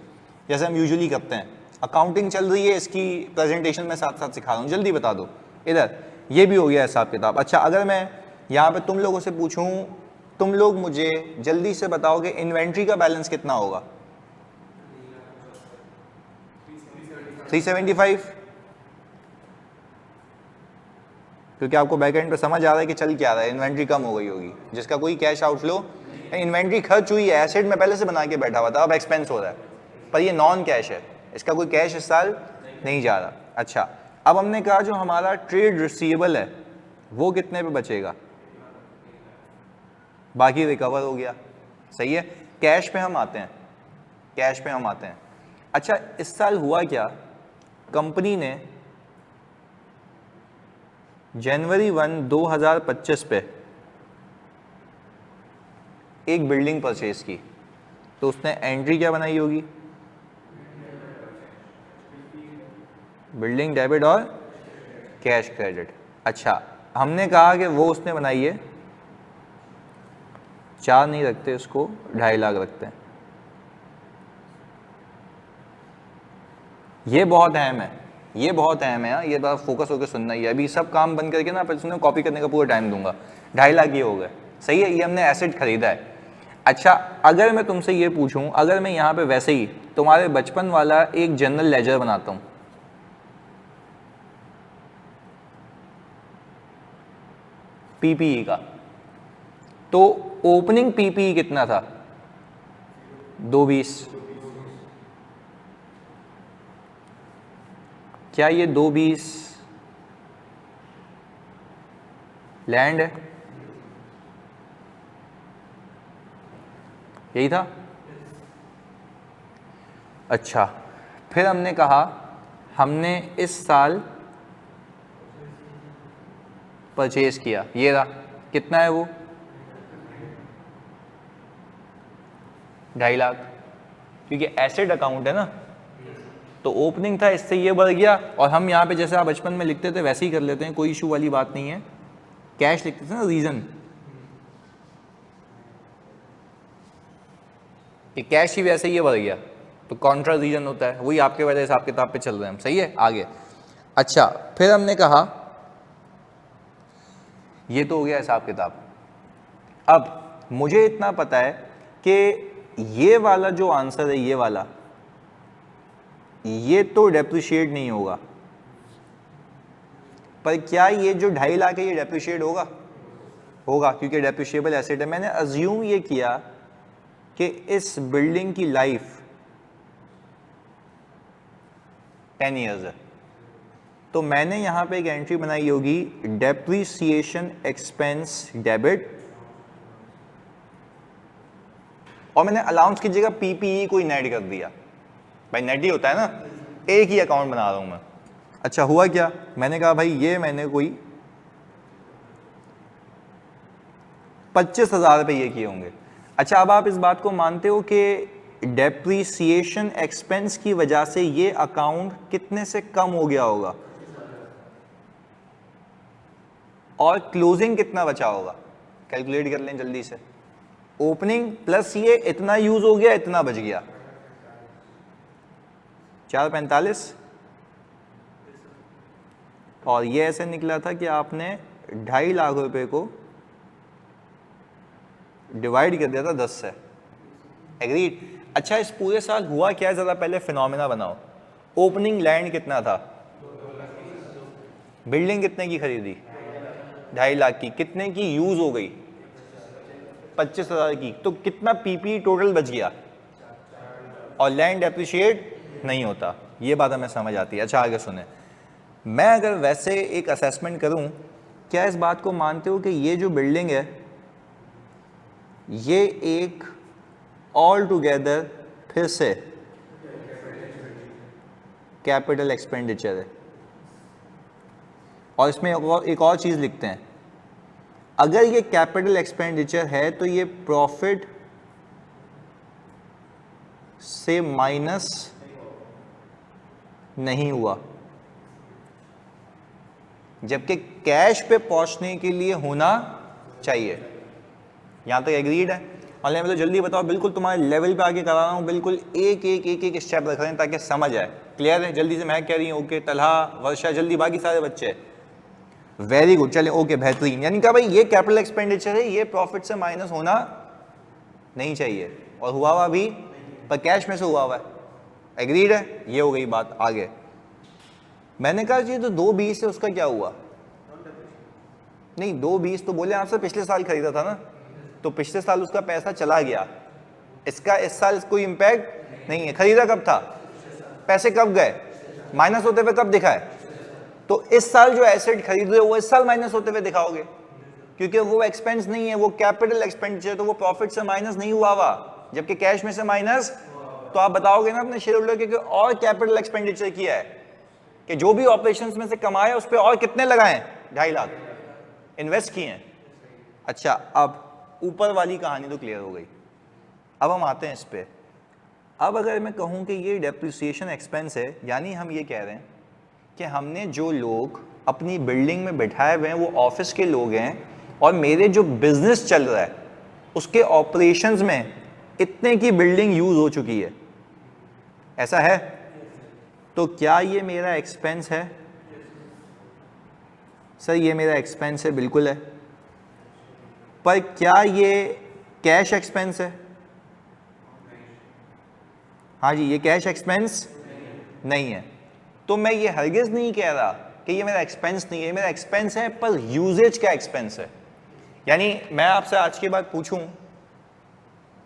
[SPEAKER 1] जैसे हम यूजुअली करते हैं। अकाउंटिंग चल रही है, इसकी प्रेजेंटेशन में साथ साथ सिखा रहा हूँ, जल्दी बता दो। इधर ये भी हो गया हिसाब किताब। अच्छा, अगर मैं यहाँ पे तुम लोगों से पूछूं, तुम लोग मुझे जल्दी से बताओगे इन्वेंट्री का बैलेंस कितना होगा? 375, क्योंकि आपको बैक एंड पे समझ आ रहा है कि चल क्या रहा है, इन्वेंट्री कम हो गई होगी, जिसका कोई कैश आउटफ्लो, इन्वेंट्री खर्च हुई है, एसेट में पहले से बना के बैठा हुआ था, अब एक्सपेंस हो रहा है, पर ये नॉन कैश है, इसका कोई कैश इस साल नहीं जा रहा। अच्छा, अब हमने कहा जो हमारा ट्रेड रिसीवेबल है वो कितने पे बचेगा? बाकी रिकवर हो गया, सही है। कैश पे हम आते हैं, अच्छा इस साल हुआ क्या, कंपनी ने जनवरी 1, 2025 पे एक बिल्डिंग परचेज की, तो उसने एंट्री क्या बनाई होगी? बिल्डिंग डेबिट और कैश क्रेडिट। अच्छा, हमने कहा कि वो उसने बनाई है, 4 नहीं रखते उसको, 2.5 लाख रखते हैं। ये बहुत अहम है, ये बात फोकस होकर सुनना ही है। अभी सब काम बंद करके ना फिर सुनो, कॉपी करने का पूरा टाइम दूंगा। 2.5 लाख ये हो गए, सही है, ये हमने एसेट खरीदा है। अच्छा, अगर मैं तुमसे ये पूछूं, अगर मैं यहाँ पे वैसे ही तुम्हारे बचपन वाला एक जनरल लेजर बनाता हूं, पीपीई का, तो ओपनिंग पीपीई कितना था? 220। क्या ये 220 लैंड है? यही था। अच्छा, फिर हमने कहा हमने इस साल परचेज किया, ये रहा, कितना है वो? 2.5 लाख, क्योंकि एसेट अकाउंट है ना, तो ओपनिंग था, इससे ये बढ़ गया। और हम यहाँ पे जैसे आप बचपन में लिखते थे वैसे ही कर लेते हैं, कोई इशू वाली बात नहीं है। कैश लिखते थे ना, रीजन ये कैश ही वैसे ही ये बढ़ गया, तो कॉन्ट्रा रीजन होता है, वही आपके वजह हिसाब किताब पे चल रहे हैं हम, सही है। आगे, अच्छा फिर हमने कहा ये तो हो गया हिसाब किताब। अब मुझे इतना पता है कि ये वाला जो आंसर है, ये वाला, ये तो डेप्रिशिएट नहीं होगा, पर क्या ये जो 2.5 लाख है ये डेप्रिशिएट होगा? होगा, क्योंकि डेप्रिशिएबल एसेट है। मैंने अज्यूम ये किया कि इस बिल्डिंग की लाइफ 10 ईयर्स है, तो मैंने यहां पे एक एंट्री बनाई होगी, डेप्रिसिएशन एक्सपेंस डेबिट, और मैंने अलाउंस की जगह पीपीई को नेट कर दिया। भाई नेट ही होता है ना, एक ही अकाउंट बना रहा हूं मैं। अच्छा, हुआ क्या, मैंने कहा भाई ये मैंने कोई 25,000 रुपये ये किए होंगे। अच्छा, अब आप इस बात को मानते हो कि डेप्रिसिएशन एक्सपेंस की वजह से ये अकाउंट कितने से कम हो गया होगा, और क्लोजिंग कितना बचा होगा? कैलकुलेट कर लें जल्दी से। ओपनिंग प्लस ये इतना यूज हो गया, इतना बच गया, 445, और ये ऐसे निकला था कि आपने 2.5 लाख रुपए को डिवाइड कर दिया था 10 से। एग्रीड। अच्छा, इस पूरे साल हुआ क्या, जरा पहले फिनोमेना बनाओ। ओपनिंग लैंड कितना था? बिल्डिंग कितने की खरीदी? 2.5 लाख की। कितने की यूज हो गई? 25,000 की। तो कितना पीपी टोटल बच गया? और लैंड एप्रिशिएट नहीं होता। ये बात हमें समझ आती है। अच्छा, आगे सुने। मैं अगर वैसे एक असेसमेंट करूं, क्या इस बात को मानते हो कि ये जो बिल्डिंग है ये एक ऑल टुगेदर फिर से कैपिटल एक्सपेंडिचर है? और इसमें एक और चीज़ लिखते हैं, अगर ये कैपिटल एक्सपेंडिचर है तो ये प्रॉफिट से माइनस नहीं हुआ, जबकि कैश पे पहुंचने के लिए होना चाहिए। यहां तक एग्रीड है? ऑनलाइन मतलब जल्दी बताओ, बिल्कुल तुम्हारे लेवल पे आके करा रहा हूं, बिल्कुल एक एक स्टेप रख रहे हैं ताकि समझ आए। क्लियर है? जल्दी से मैं कह रही हूँ ओके, तलहा, वर्षा, जल्दी, बाकी सारे बच्चे वेरी गुड, चले ओके, बेहतरीन। यानी क्या भाई, ये कैपिटल एक्सपेंडिचर है, ये प्रॉफिट से माइनस होना नहीं चाहिए, और हुआ हुआ भी, पर कैश में से हुआ हुआ है। एग्रीड है? ये हो गई बात। आगे मैंने कहा जी तो 220 है, उसका क्या हुआ? नहीं, 220 तो बोले आपसे पिछले साल खरीदा था ना, तो पिछले साल उसका पैसा चला गया, इसका इस साल कोई इंपैक्ट नहीं है। खरीदा कब था? पैसे कब गए? माइनस होते हुए कब दिखा है? तो इस साल जो एसेट खरीद रहे हो वो इस साल माइनस होते हुए दिखाओगे, क्योंकि वो एक्सपेंस नहीं है, वो कैपिटल एक्सपेंडिचर, तो वो प्रॉफिट से माइनस नहीं हुआ हुआ, जबकि कैश में से माइनस। तो आप बताओगे ना अपने शेयर होल्डर के और कैपिटल एक्सपेंडिचर किया है कि जो भी ऑपरेशंस में से कमाया उस पर और कितने लगाए? 2.5 लाख इन्वेस्ट किए हैं। अच्छा, अब ऊपर वाली कहानी तो क्लियर हो गई। अब हम आते हैं इस पे। अब अगर मैं कहूं कि ये डेप्रिसिएशन एक्सपेंस है, यानी हम ये कह रहे हैं कि हमने जो लोग अपनी बिल्डिंग में बैठाए हुए हैं वो ऑफिस के लोग हैं, और मेरे जो बिजनेस चल रहा है उसके ऑपरेशंस में इतने की बिल्डिंग यूज हो चुकी है, ऐसा है? तो क्या ये मेरा एक्सपेंस है? सर ये मेरा एक्सपेंस है, बिल्कुल है। पर क्या ये कैश एक्सपेंस है? हाँ जी, ये कैश एक्सपेंस नहीं है। तो मैं ये हरगिज नहीं कह रहा कि ये मेरा एक्सपेंस नहीं है, मेरा एक्सपेंस है, पर यूजेज का एक्सपेंस है। यानी मैं आपसे आज के बाद पूछूं,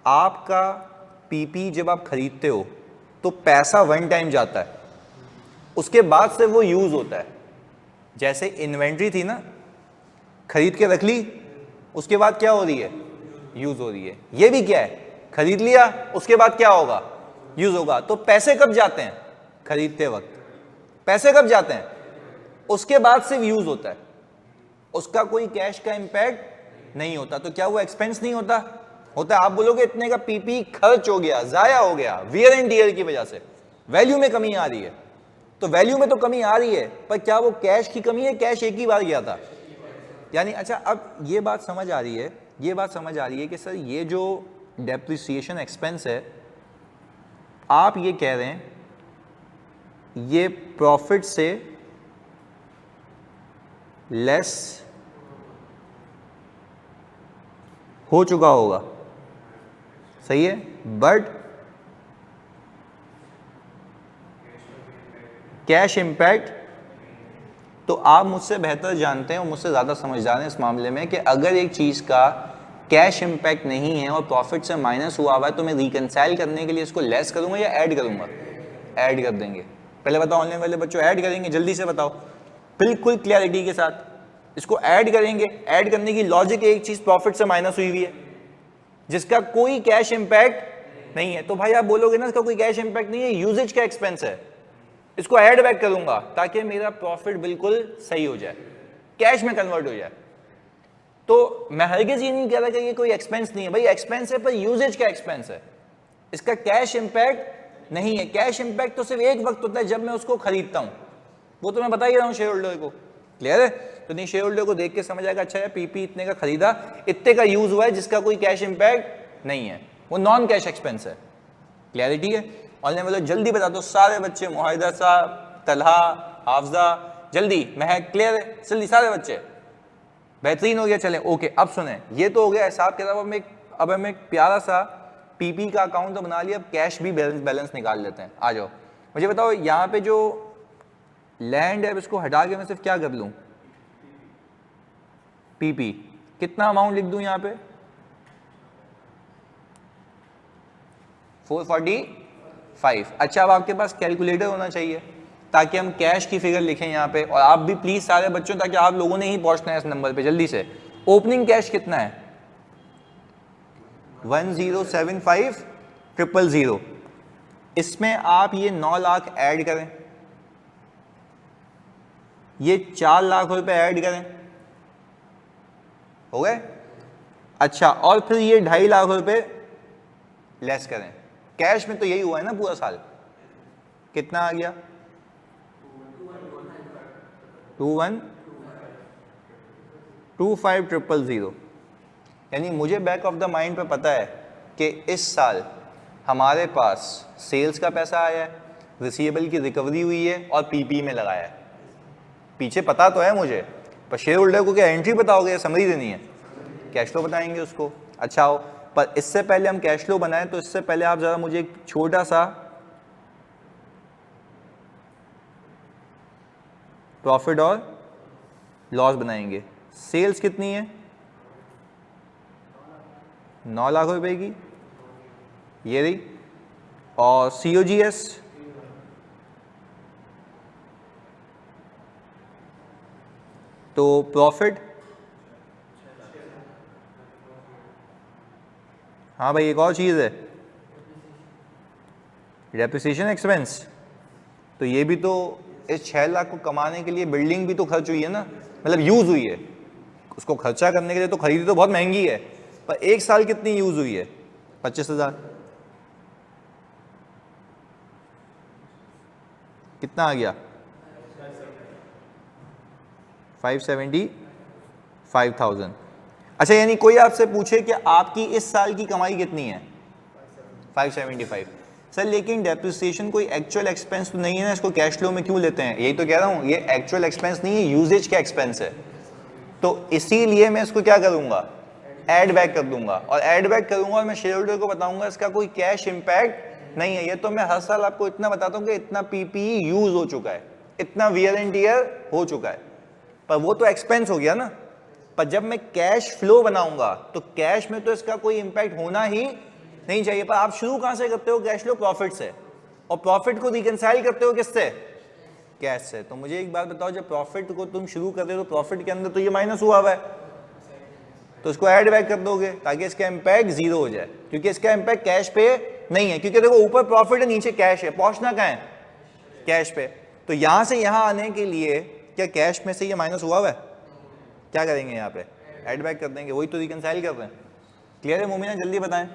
[SPEAKER 1] आपका पीपी जब आप खरीदते हो तो पैसा वन टाइम जाता है, उसके बाद से वो यूज होता है। जैसे इन्वेंट्री थी ना, खरीद के रख ली, उसके बाद क्या हो रही है? यूज हो रही है। ये भी क्या है? खरीद लिया, उसके बाद क्या होगा? यूज होगा। तो पैसे कब जाते हैं? खरीदते वक्त। पैसे कब जाते हैं? उसके बाद से यूज होता है, उसका कोई कैश का इंपैक्ट नहीं होता। तो क्या वो एक्सपेंस नहीं होता? होता है। आप बोलोगे इतने का पीपी खर्च हो गया, जाया हो गया, वियर एंड टियर की वजह से वैल्यू में कमी आ रही है। तो वैल्यू में तो कमी आ रही है, पर क्या वो कैश की कमी है? कैश एक ही बार गया था। यानी अच्छा, अब ये बात समझ आ रही है, ये बात समझ आ रही है कि सर ये जो डेप्रिसिएशन एक्सपेंस है, आप ये कह रहे हैं ये प्रॉफिट से लेस हो चुका होगा, सही है, बट कैश इंपैक्ट तो आप मुझसे बेहतर जानते हैं और मुझसे ज़्यादा समझदार हैं इस मामले में कि अगर एक चीज़ का कैश इंपैक्ट नहीं है और प्रॉफिट से माइनस हुआ हुआ है तो मैं रिकंसाइल करने के लिए इसको लेस करूंगा या ऐड करूंगा? ऐड कर देंगे। पहले बताओ ऑनलाइन वाले बच्चों, ऐड करेंगे? जल्दी से बताओ, बिल्कुल क्लियरिटी के साथ इसको ऐड करेंगे। ऐड करने की लॉजिक, एक चीज़ प्रॉफिट से माइनस हुई हुई है जिसका कोई कैश इंपैक्ट नहीं है, तो भाई आप बोलोगे ना इसका कोई कैश इंपैक्ट नहीं है, यूजेज का एक्सपेंस है, इसको ऐड बैक करूंगा ताकि मेरा प्रॉफिट बिल्कुल सही हो जाए, कैश में कन्वर्ट हो जाए। तो मैं हरगिज ये नहीं कह रहा कि ये कोई एक्सपेंस नहीं है, भाई एक्सपेंस है पर यूजेज का एक्सपेंस है, इसका कैश इंपैक्ट नहीं है। कैश इंपैक्ट तो सिर्फ एक वक्त होता है जब मैं उसको खरीदता हूं, वो तो मैं बता ही रहा हूं शेयर होल्डर को। क्लियर है? तो नहीं, शेयर होल्डर को देख के समझ आएगा, अच्छा है पीपी इतने का खरीदा, इतने का यूज हुआ है जिसका कोई कैश इंपैक्ट नहीं है, वो नॉन कैश एक्सपेंस है। क्लैरिटी है? ऑनलाइन वाले जल्दी बता दो सारे बच्चे, मुहाइदा साहब, तलहा, हाफजा, जल्दी, महक, क्लियर है? जल्दी सारे बच्चे, बेहतरीन हो गया। चलें ओके, अब सुने, ये तो हो गया हिसाब किताब। अब हम एक प्यारा सा पीपी का अकाउंट तो बना लिया, अब कैश भी बैलेंस निकाल लेते हैं। आ जाओ, मुझे बताओ यहाँ पे जो लैंड है इसको हटा के मैं सिर्फ क्या कर लूँ? पीपी, कितना अमाउंट लिख दूं यहाँ पे? 445। अच्छा, अब आपके पास कैलकुलेटर होना चाहिए ताकि हम कैश की फिगर लिखें यहाँ पे। और आप भी प्लीज सारे बच्चों, ताकि आप लोगों ने ही पहुंचना है इस नंबर पे जल्दी से। ओपनिंग कैश कितना है? 1075000। इसमें आप ये 9 लाख ऐड करें, ये 4 लाख रुपए ऐड करें, हो गए। अच्छा, और फिर ये 2.5 लाख रुपए लेस करें। कैश में तो यही हुआ है ना पूरा साल, कितना आ गया? 2125,000। यानी मुझे बैक ऑफ द माइंड पे पता है कि इस साल हमारे पास सेल्स का पैसा आया है, रिसीवेबल की रिकवरी हुई है और पीपी में लगाया है। पीछे पता तो है मुझे, पर शेयर होल्डर को क्या एंट्री बताओगे, समरी देनी है, कैश फ्लो बताएंगे उसको। अच्छा हो, पर इससे पहले हम कैश फ्लो बनाएं तो इससे पहले आप जरा मुझे एक छोटा सा प्रॉफिट और लॉस बनाएंगे। सेल्स कितनी है? 9 लाख रुपए की, ये रही। और COGS तो प्रॉफिट, हाँ भाई एक और चीज़ है, डेप्रिसिएशन एक्सपेंस। तो ये भी तो इस 6 लाख को कमाने के लिए बिल्डिंग भी तो खर्च हुई है ना, मतलब यूज हुई है। उसको खर्चा करने के लिए तो खरीदी तो बहुत महंगी है, पर एक साल कितनी यूज हुई है? 25,000। कितना आ गया? 575,000। अच्छा, यानी कोई आपसे पूछे कि आपकी इस साल की कमाई कितनी है? 575 सर, लेकिन डेप्रिसिएशन कोई एक्चुअल एक्सपेंस तो नहीं है ना, इसको कैश फ्लो में क्यों लेते हैं? यही तो कह रहा हूँ, ये एक्चुअल एक्सपेंस नहीं है, यूजेज का एक्सपेंस है। तो इसीलिए मैं इसको क्या करूंगा? ऐड बैक कर दूंगा। और ऐड बैक करूंगा और मैं शेयर होल्डर को बताऊंगा इसका कोई कैश इंपैक्ट नहीं है। ये तो मैं हर साल आपको इतना बताता हूँ कि इतना पीपीई यूज हो चुका है, इतना वियर एंड टियर हो चुका है, पर वो तो एक्सपेंस हो गया ना। पर जब मैं कैश फ्लो बनाऊंगा तो कैश में तो इसका कोई इंपैक्ट होना ही नहीं चाहिए। पर आप शुरू कहां से करते हो? कैश फ्लो प्रॉफिट से, और प्रॉफिट को रिकंसाइल करते हो किससे? कैश से। तो मुझे एक बात बताओ, जब प्रॉफिट को तुम शुरू कर रहे हो तो प्रॉफिट के अंदर तो ये माइनस हुआ है, तो इसको ऐड बैक कर दोगे ताकि इसका इंपैक्ट जीरो हो जाए, क्योंकि इसका इंपैक्ट कैश पे नहीं है। क्योंकि देखो ऊपर प्रॉफिट है, नीचे कैश है, पहुंचना कहां है? कैश पे। तो यहां से यहां आने के लिए क्या कैश में से ये माइनस हुआ है? क्या करेंगे यहाँ पे? ऐड बैक कर देंगे, वही तो रिकंसाइल कर रहे हैं। क्लियर है मोमिना? जल्दी बताएं,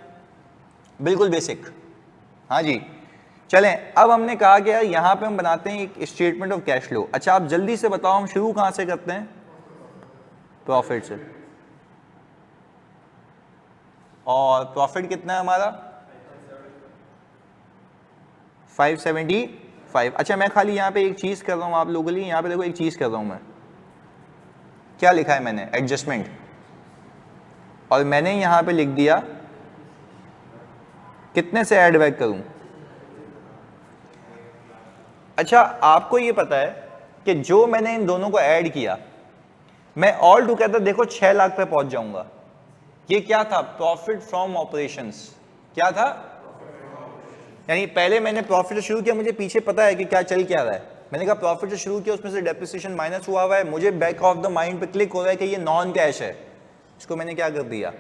[SPEAKER 1] बिल्कुल बेसिक। हाँ जी, चलें। अब हमने कहा कि यार यहाँ पे हम बनाते हैं एक स्टेटमेंट ऑफ कैश फ्लो। अच्छा, आप जल्दी से बताओ हम शुरू कहाँ से करते हैं? प्रॉफिट से। और प्रॉफिट कितना है हमारा? 575। अच्छा, मैं खाली यहाँ पे एक चीज़ कर रहा हूँ आप लोगों के लिए। यहाँ पे देखो एक चीज़ कर रहा हूँ मैं, क्या लिखा है मैंने? एडजस्टमेंट। और मैंने यहाँ पे लिख दिया कितने से ऐड बैक करूं। अच्छा, आपको ये पता है कि जो मैंने इन दोनों को ऐड किया, मैं ऑल टुगेदर देखो 6 लाख पे पहुंच जाऊंगा। ये क्या था? Profit from operations. क्या था? यानी पहले मैंने प्रॉफिट से शुरू किया, मुझे पीछे पता है कि क्या चल क्या रहा है। मैंने कहा प्रॉफिट से शुरू किया, उसमें से डेप्रिसिएशन माइनस हुआ है, मुझे बैक ऑफ द माइंड पे क्लिक हो रहा है कि ये नॉन कैश है। इसको मैंने क्या कर दिया?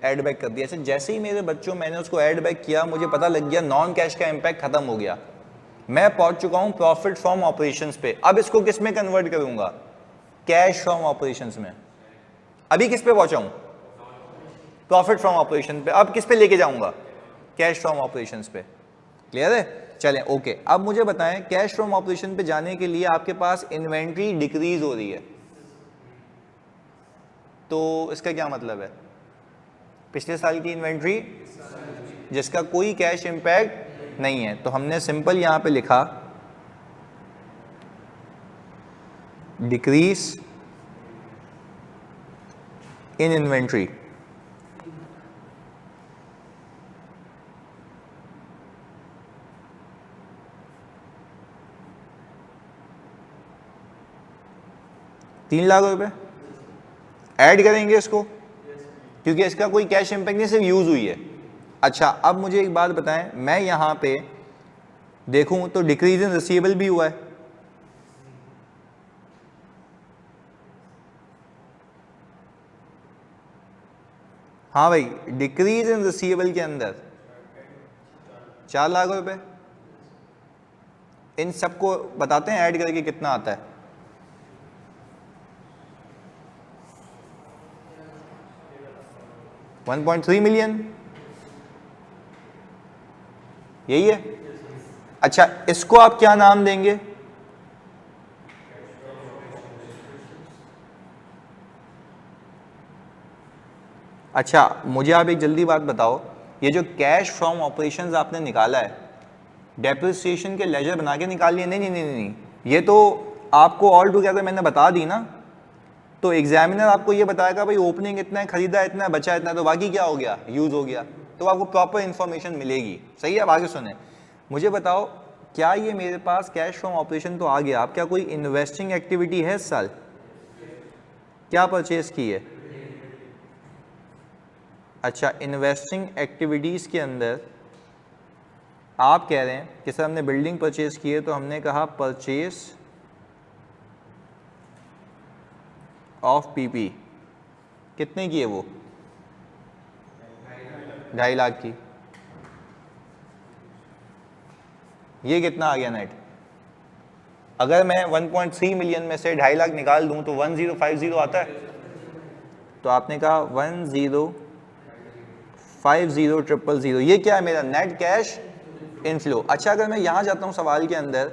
[SPEAKER 1] ऐड बैक कर दिया। ऐसे जैसे ही मेरे बच्चों मैंने उसको ऐड बैक किया, मुझे पता लग गया नॉन कैश का इंपैक्ट खत्म हो गया। मैं पहुंच चुका हूं प्रॉफिट फ्रॉम ऑपरेशंस पे। अब इसको किस में कन्वर्ट करूंगा? कैश फ्रॉम ऑपरेशंस में। अभी किस पे पहुंचा हूं? प्रॉफिट फ्रॉम ऑपरेशन पे। अब किस पे लेके जाऊंगा? कैश फ्रॉम ऑपरेशंस पे। क्लियर है? चलें, ओके। अब मुझे बताएं, कैश फ्रॉम ऑपरेशन पे जाने के लिए आपके पास इन्वेंट्री डिक्रीज हो रही है, तो इसका क्या मतलब है? पिछले साल की इन्वेंट्री जिसका कोई कैश इंपैक्ट नहीं है, तो हमने सिंपल यहां पे लिखा decrease in inventory. $3 lakh add करेंगे इसको, क्योंकि इसका कोई कैश इंपैक्ट नहीं, सिर्फ यूज हुई है। अच्छा, अब मुझे एक बात बताएं, मैं यहां पे देखूं तो डिक्रीज इन रिसीवेबल भी हुआ है। हाँ भाई, डिक्रीज इन रिसीवेबल के अंदर 4 लाख रुपए। इन सबको बताते हैं ऐड करके कितना आता है। 1.3 मिलियन, यही है। अच्छा, इसको आप क्या नाम देंगे? अच्छा, मुझे आप एक जल्दी बात बताओ, ये जो कैश फ्रॉम ऑपरेशंस आपने निकाला है, डेप्रिसिएशन के लेजर बना के निकाल लिए? नहीं नहीं नहीं नहीं, ये तो आपको ऑल टुगेदर मैंने बता दी ना। तो एग्जामिनर आपको ये बताएगा भाई ओपनिंग इतना है, खरीदा इतना है, बचा इतना है, तो बाकी क्या हो गया? यूज हो गया। तो आपको प्रॉपर इंफॉर्मेशन मिलेगी। सही है? अब आगे सुने, मुझे बताओ, क्या ये मेरे पास कैश फ्रॉम ऑपरेशन तो आ गया, अब क्या कोई इन्वेस्टिंग एक्टिविटी है इस साल? क्या परचेज की है? अच्छा, इन्वेस्टिंग एक्टिविटीज़ के अंदर आप कह रहे हैं कि सर हमने बिल्डिंग परचेज की है, तो हमने कहा परचेज ऑफ पीपी, कितने की है वो? 2.5 लाख की। ये कितना आ गया नेट? अगर मैं 1.3 मिलियन में से 2.5 लाख निकाल दूं तो 1050 आता है। तो आपने कहा 1050,000, ये क्या है? मेरा नेट कैश इनफ्लो। अच्छा, अगर मैं यहां जाता हूं सवाल के अंदर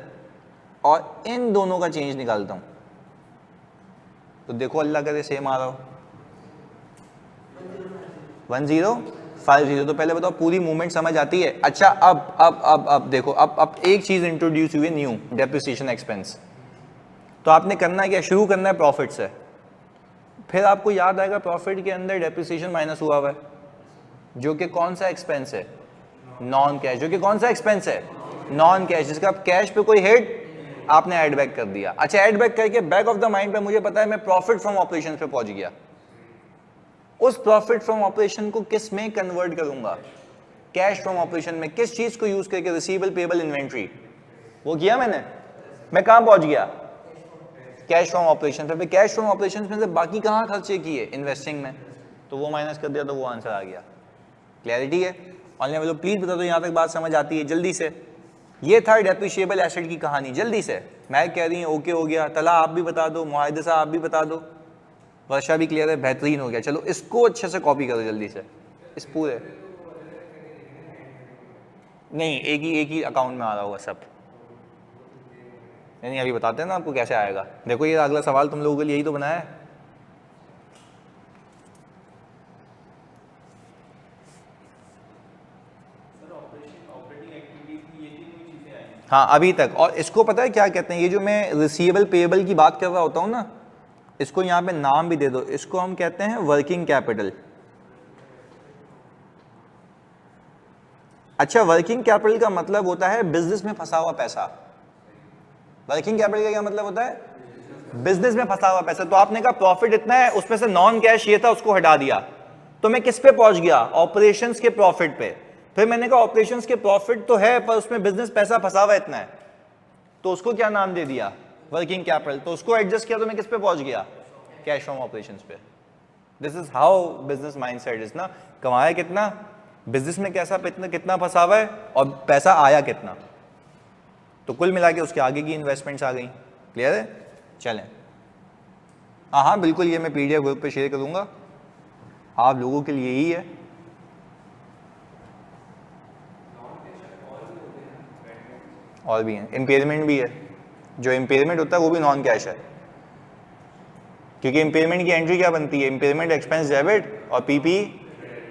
[SPEAKER 1] और इन दोनों का चेंज निकालता हूं, तो देखो अल्लाह करे सेम आ रहा हो, 1050। तो पहले बताओ पूरी मूवमेंट समझ आती है? अच्छा, अब देखो, अब एक चीज इंट्रोड्यूस हुई है न्यू, डेप्रिसिएशन एक्सपेंस। तो आपने करना है क्या? शुरू करना है प्रॉफिट से। फिर आपको याद आएगा प्रॉफिट के अंदर डेप्रिसिएशन माइनस हुआ हुआ है, जो कि कौन सा एक्सपेंस है? Non cash. जो कि कौन सा एक्सपेंस है? नॉन कैश, जिसका कैश पे कोई हेड आपने ऐड बैक कर दिया। अच्छा, ऐड बैक करके बैक ऑफ द माइंड पे मुझे पता है मैं प्रॉफिट फ्रॉम ऑपरेशन पे पहुंच गया। उस प्रॉफिट फ्रॉम ऑपरेशन को किस में कन्वर्ट करूंगा? कैश फ्रॉम ऑपरेशन में। किस चीज को यूज करके? Receivable, payable, inventory. वो किया मैंने। मैं कहां पहुंच गया? कैश फ्रॉम ऑपरेशन पे। कैश फ्रॉम ऑपरेशन में से बाकी कहां खर्चे किए? इन्वेस्टिंग में। तो वो माइनस कर दिया, तो वो आंसर आ गया। क्लैरिटी है? ऑनलाइन वालों प्लीज बता दो यहां तक बात समझ आती है जल्दी से। ये था डेप्रिशिएबल एसेट की कहानी। जल्दी से, मैं कह रही हूँ ओके हो गया। तला आप भी बता दो, मुआहिद साहब आप भी बता दो, वर्षा भी क्लियर है, बेहतरीन हो गया। चलो इसको अच्छे से कॉपी करो जल्दी से, इस पूरे। नहीं, एक ही अकाउंट में आ रहा होगा सब। नहीं, अभी बताते हैं ना आपको कैसे आएगा। देखो ये अगला सवाल तुम लोगों के लिए यही तो बनाया है। हाँ, अभी तक। और इसको पता है क्या कहते हैं? ये जो मैं रिसीवेबल पेएबल की बात कर रहा होता हूँ ना, इसको यहाँ पे नाम भी दे दो, इसको हम कहते हैं वर्किंग कैपिटल। अच्छा, वर्किंग कैपिटल का मतलब होता है बिजनेस में फंसा हुआ पैसा। वर्किंग कैपिटल का क्या मतलब होता है? बिजनेस में फंसा हुआ पैसा। तो आपने कहा प्रॉफिट इतना है, उसमें से नॉन कैश ये था, उसको हटा दिया, तो मैं किस पे पहुंच गया? ऑपरेशंस के प्रॉफिट पे। फिर मैंने कहा ऑपरेशंस के प्रॉफिट तो है, पर उसमें बिजनेस पैसा फंसा हुआ इतना है, तो उसको क्या नाम दे दिया? Working capital. तो उसको एडजस्ट किया तो मैं किस पे पहुंच गया? कैश फ्रॉम ऑपरेशंस पे। This is how business mindset is ना। कमाया कितना, बिजनेस में कैसा कितना फंसा हुआ है, और पैसा आया कितना, तो कुल मिला के उसके आगे की इन्वेस्टमेंट्स आ गई। क्लियर है? चलें। हाँ बिल्कुल, ये मैं पीडीएफ ग्रुप पे शेयर करूंगा, आप लोगों के लिए ही है। और भी है, इम्पेयरमेंट भी है। जो इम्पेयरमेंट होता है वो भी नॉन कैश है, क्योंकि इम्पेयरमेंट की एंट्री क्या बनती है? इम्पेयरमेंट एक्सपेंस डेबिट और पीपी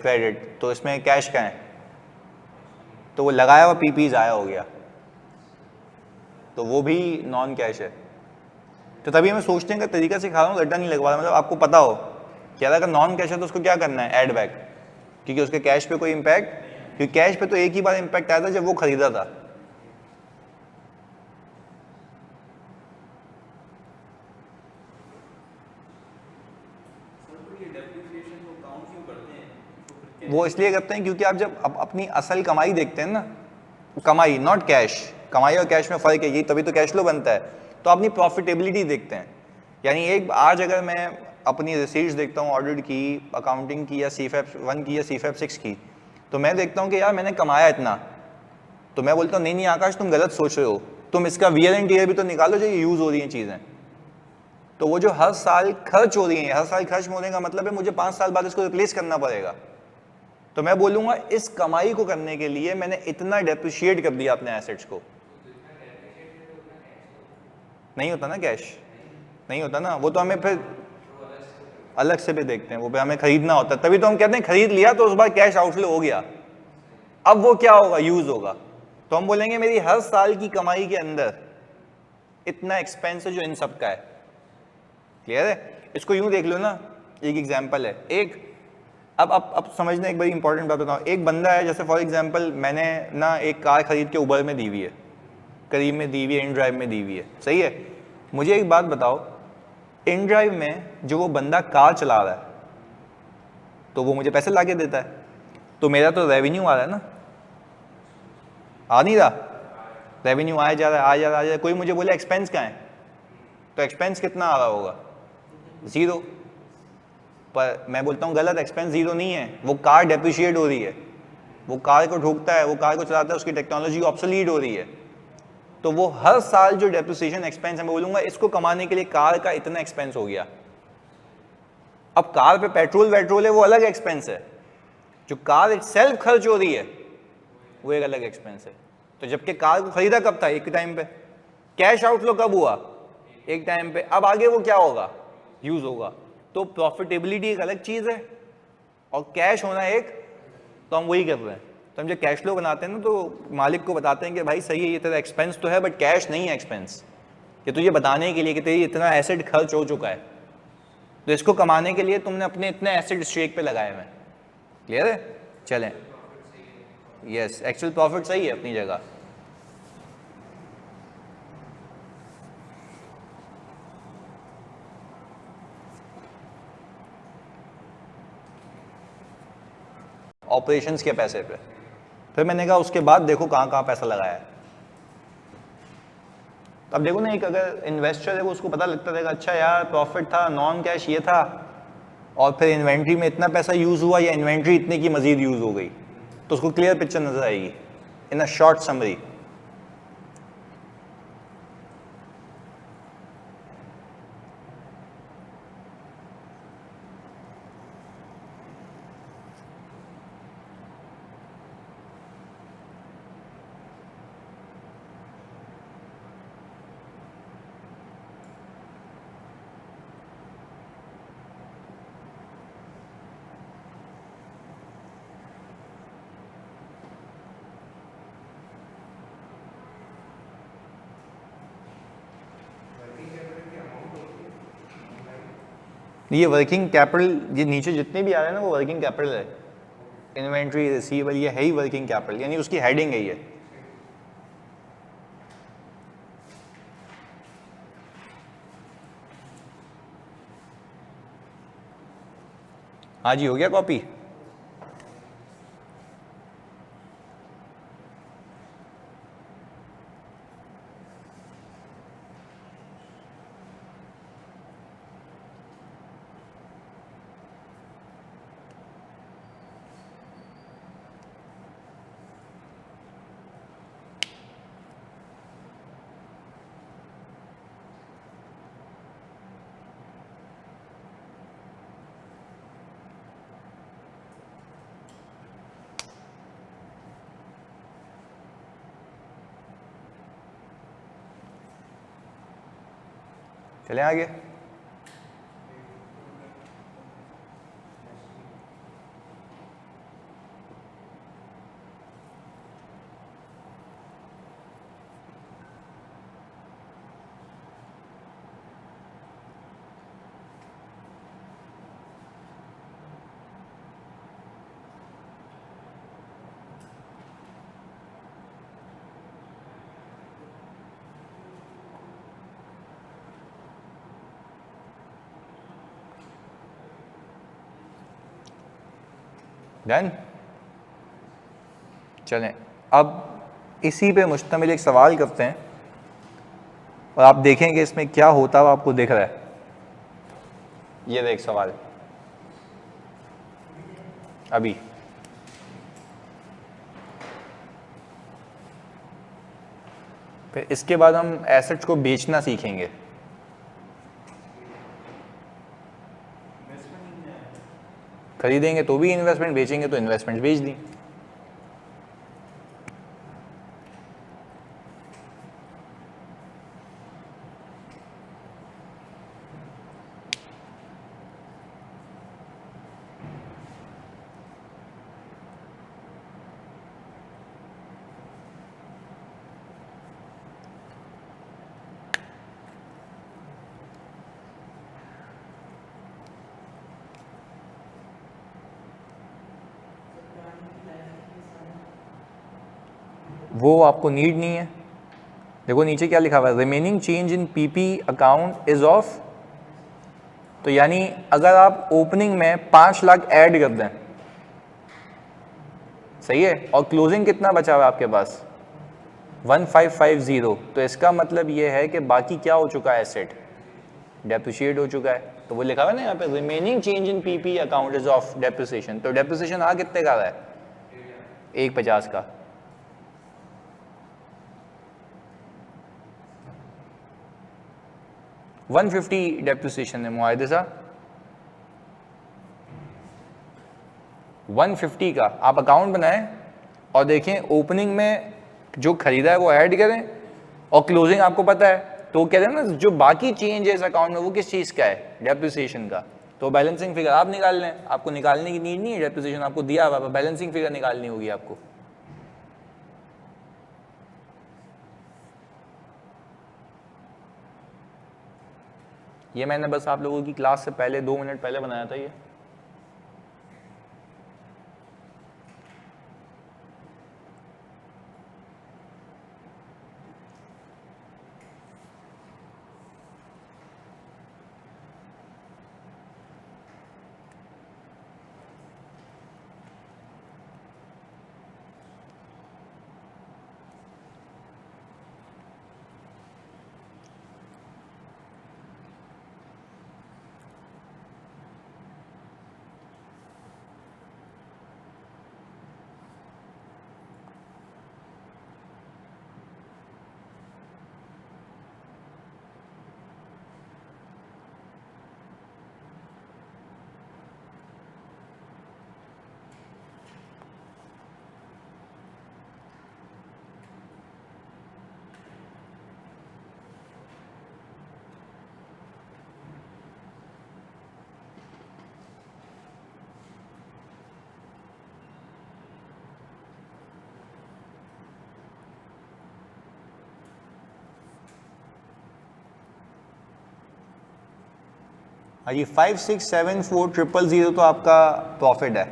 [SPEAKER 1] क्रेडिट। तो इसमें कैश का है, तो वो लगाया हुआ पीपी ज़ाया हो गया, तो वो भी नॉन कैश है। तो तभी मैं सोचने का तरीका सिखा रहा हूँ, रट्टा नहीं लगवा रहा। मतलब आपको पता हो कि अगर नॉन कैश है तो उसको क्या करना है? ऐड बैक, क्योंकि उसके कैश पे कोई इम्पैक्ट, क्योंकि कैश पे तो एक ही बार इम्पैक्ट आया था जब वो खरीदा था। वो इसलिए करते हैं क्योंकि आप जब अपनी असल कमाई देखते हैं ना, कमाई नॉट कैश, कमाई और कैश में फ़र्क है, यही तभी तो कैश फ्लो बनता है। तो अपनी प्रॉफिटेबिलिटी देखते हैं। यानी एक आज अगर मैं अपनी रिसीट्स देखता हूँ ऑडिट की, अकाउंटिंग की, या CFAP 1 की या CFAP 6 की, तो मैं देखता हूँ कि यार मैंने कमाया इतना, तो मैं बोलता हूँ नहीं आकाश तुम गलत सोच रहे हो, तुम इसका वियर एंड टियर भी तो निकालो जो ये यूज़ हो रही हैं चीज़ें। तो वो जो हर साल खर्च हो रही है, हर साल खर्च होने का मतलब है मुझे 5 साल बाद इसको रिप्लेस करना पड़ेगा। तो मैं बोलूंगा इस कमाई को करने के लिए मैंने इतना डेप्रिशिएट कर दिया अपने एसेट्स को। नहीं होता ना कैश, नहीं होता ना, वो तो हमें फिर अलग से भी देखते हैं, वो भी हमें खरीदना होता है, तभी तो हम कहते हैं खरीद लिया तो उस बार कैश आउटफ्लो हो गया, अब वो क्या होगा, यूज होगा। तो हम बोलेंगे मेरी हर साल की कमाई के अंदर इतना एक्सपेंस है जो इन सब का है। क्लियर है? इसको यूं देख लो ना, एक एग्जांपल है, एक अब समझना, एक बड़ी इंपॉर्टेंट बात बताऊं। एक बंदा है, जैसे फॉर एग्जांपल मैंने ना एक कार खरीद के उबर में दी हुई है, करीब में दी हुई है, इन ड्राइव में दी हुई है, सही है। मुझे एक बात बताओ, इन ड्राइव में जो वो बंदा कार चला रहा है तो वो मुझे पैसे ला के देता है, तो मेरा तो रेवेन्यू आ रहा है ना, आ नहीं रहा? रेवेन्यू आया जा रहा है, आ जा रहा है। कोई मुझे बोले एक्सपेंस कहाँ है, तो एक्सपेंस कितना आ रहा होगा, 0। पर मैं बोलता हूँ गलत, एक्सपेंस 0 नहीं है, वो कार डेप्रिशिएट हो रही है, वो कार को ठोकता है, वो कार को चलाता है, उसकी टेक्नोलॉजी ऑब्सोलीट हो रही है, तो वो हर साल जो डेप्रिसिएशन एक्सपेंस है, मैं बोलूंगा इसको कमाने के लिए कार का इतना एक्सपेंस हो गया। अब कार पे पेट्रोल वेट्रोल है, वो अलग एक्सपेंस है, जो कार इटसेल्फ खर्च हो रही है वो एक अलग एक्सपेंस है। तो जबकि कार को खरीदा कब था, एक टाइम पे, कैश आउटफ्लो कब हुआ, एक टाइम पे, अब आगे वो क्या होगा, यूज होगा। तो प्रॉफिटेबिलिटी एक अलग चीज है और कैश होना एक, तो हम वही कर रहे हैं। तो हम जब कैश फ्लो बनाते हैं ना, तो मालिक को बताते हैं कि भाई सही है, ये तेरा एक्सपेंस तो है बट कैश नहीं है एक्सपेंस, ये तुझे बताने के लिए कि तेरी इतना एसेट खर्च हो चुका है, तो इसको कमाने के लिए तुमने अपने इतने एसेट स्ट्रेक पे लगाए हुए हैं। क्लियर है? चलें, यस, एक्चुअल प्रॉफिट सही है अपनी जगह। ऑपरेशंस के पैसे पे, फिर मैंने कहा उसके बाद देखो कहाँ कहाँ पैसा लगाया है। अब देखो ना, एक अगर इन्वेस्टर है वो, उसको पता लगता रहेगा अच्छा यार प्रॉफिट था, नॉन कैश ये था, और फिर इन्वेंट्री में इतना पैसा यूज हुआ या इन्वेंट्री इतने की मजीद यूज हो गई, तो उसको क्लियर पिक्चर नजर आएगी इन अ शॉर्ट समरी। ये वर्किंग कैपिटल, ये नीचे जितने भी आ रहे हैं ना वो वर्किंग कैपिटल है, इन्वेंट्री, रिसीवेबल, ये है ही वर्किंग कैपिटल, यानी उसकी हेडिंग है ये। हाँ जी, हो गया कॉपी? चलें आगे। डन। चलें अब इसी पे मुश्तमिल एक सवाल करते हैं और आप देखेंगे इसमें क्या होता हुआ आपको दिख रहा है। ये देख सवाल अभी, फिर इसके बाद हम एसेट्स को बेचना सीखेंगे। खरीदेंगे तो भी इन्वेस्टमेंट, बेचेंगे तो इन्वेस्टमेंट बेच दी। वो आपको नीड नहीं है। देखो नीचे क्या लिखा हुआ है, remaining change in PP account is of, तो यानी अगर आप ओपनिंग में 5 लाख ऐड कर दें, सही है, और क्लोजिंग कितना बचा हुआ है आपके पास 1550, तो इसका मतलब ये है कि बाकी क्या हो चुका है, एसेट डेप्रिशिएट हो चुका है। तो वो लिखा हुआ है ना यहाँ पे, remaining change in PP account is of depreciation, तो डेप्रिसिएशन आ कितने का आ रहा है, 150 का। $150 डेप्रिसिएशन है मुआहिदे सा, 150 का आप अकाउंट बनाएं और देखें ओपनिंग में जो खरीदा है वो ऐड करें, और क्लोजिंग आपको पता है, तो कह रहे हैं ना जो बाकी चेंज है इस अकाउंट में वो किस चीज़ का है, डेप्रिसिएशन का। तो बैलेंसिंग फिगर आप निकाल लें, आपको निकालने की नीड नहीं है, डेप्रिसिएशन आपको दिया हुआ है, बैलेंसिंग फिगर निकालनी होगी आपको। ये मैंने बस आप लोगों की क्लास से पहले 2 मिनट पहले बनाया था ये। हाँ जी, 5674,000 तो आपका प्रॉफिट है।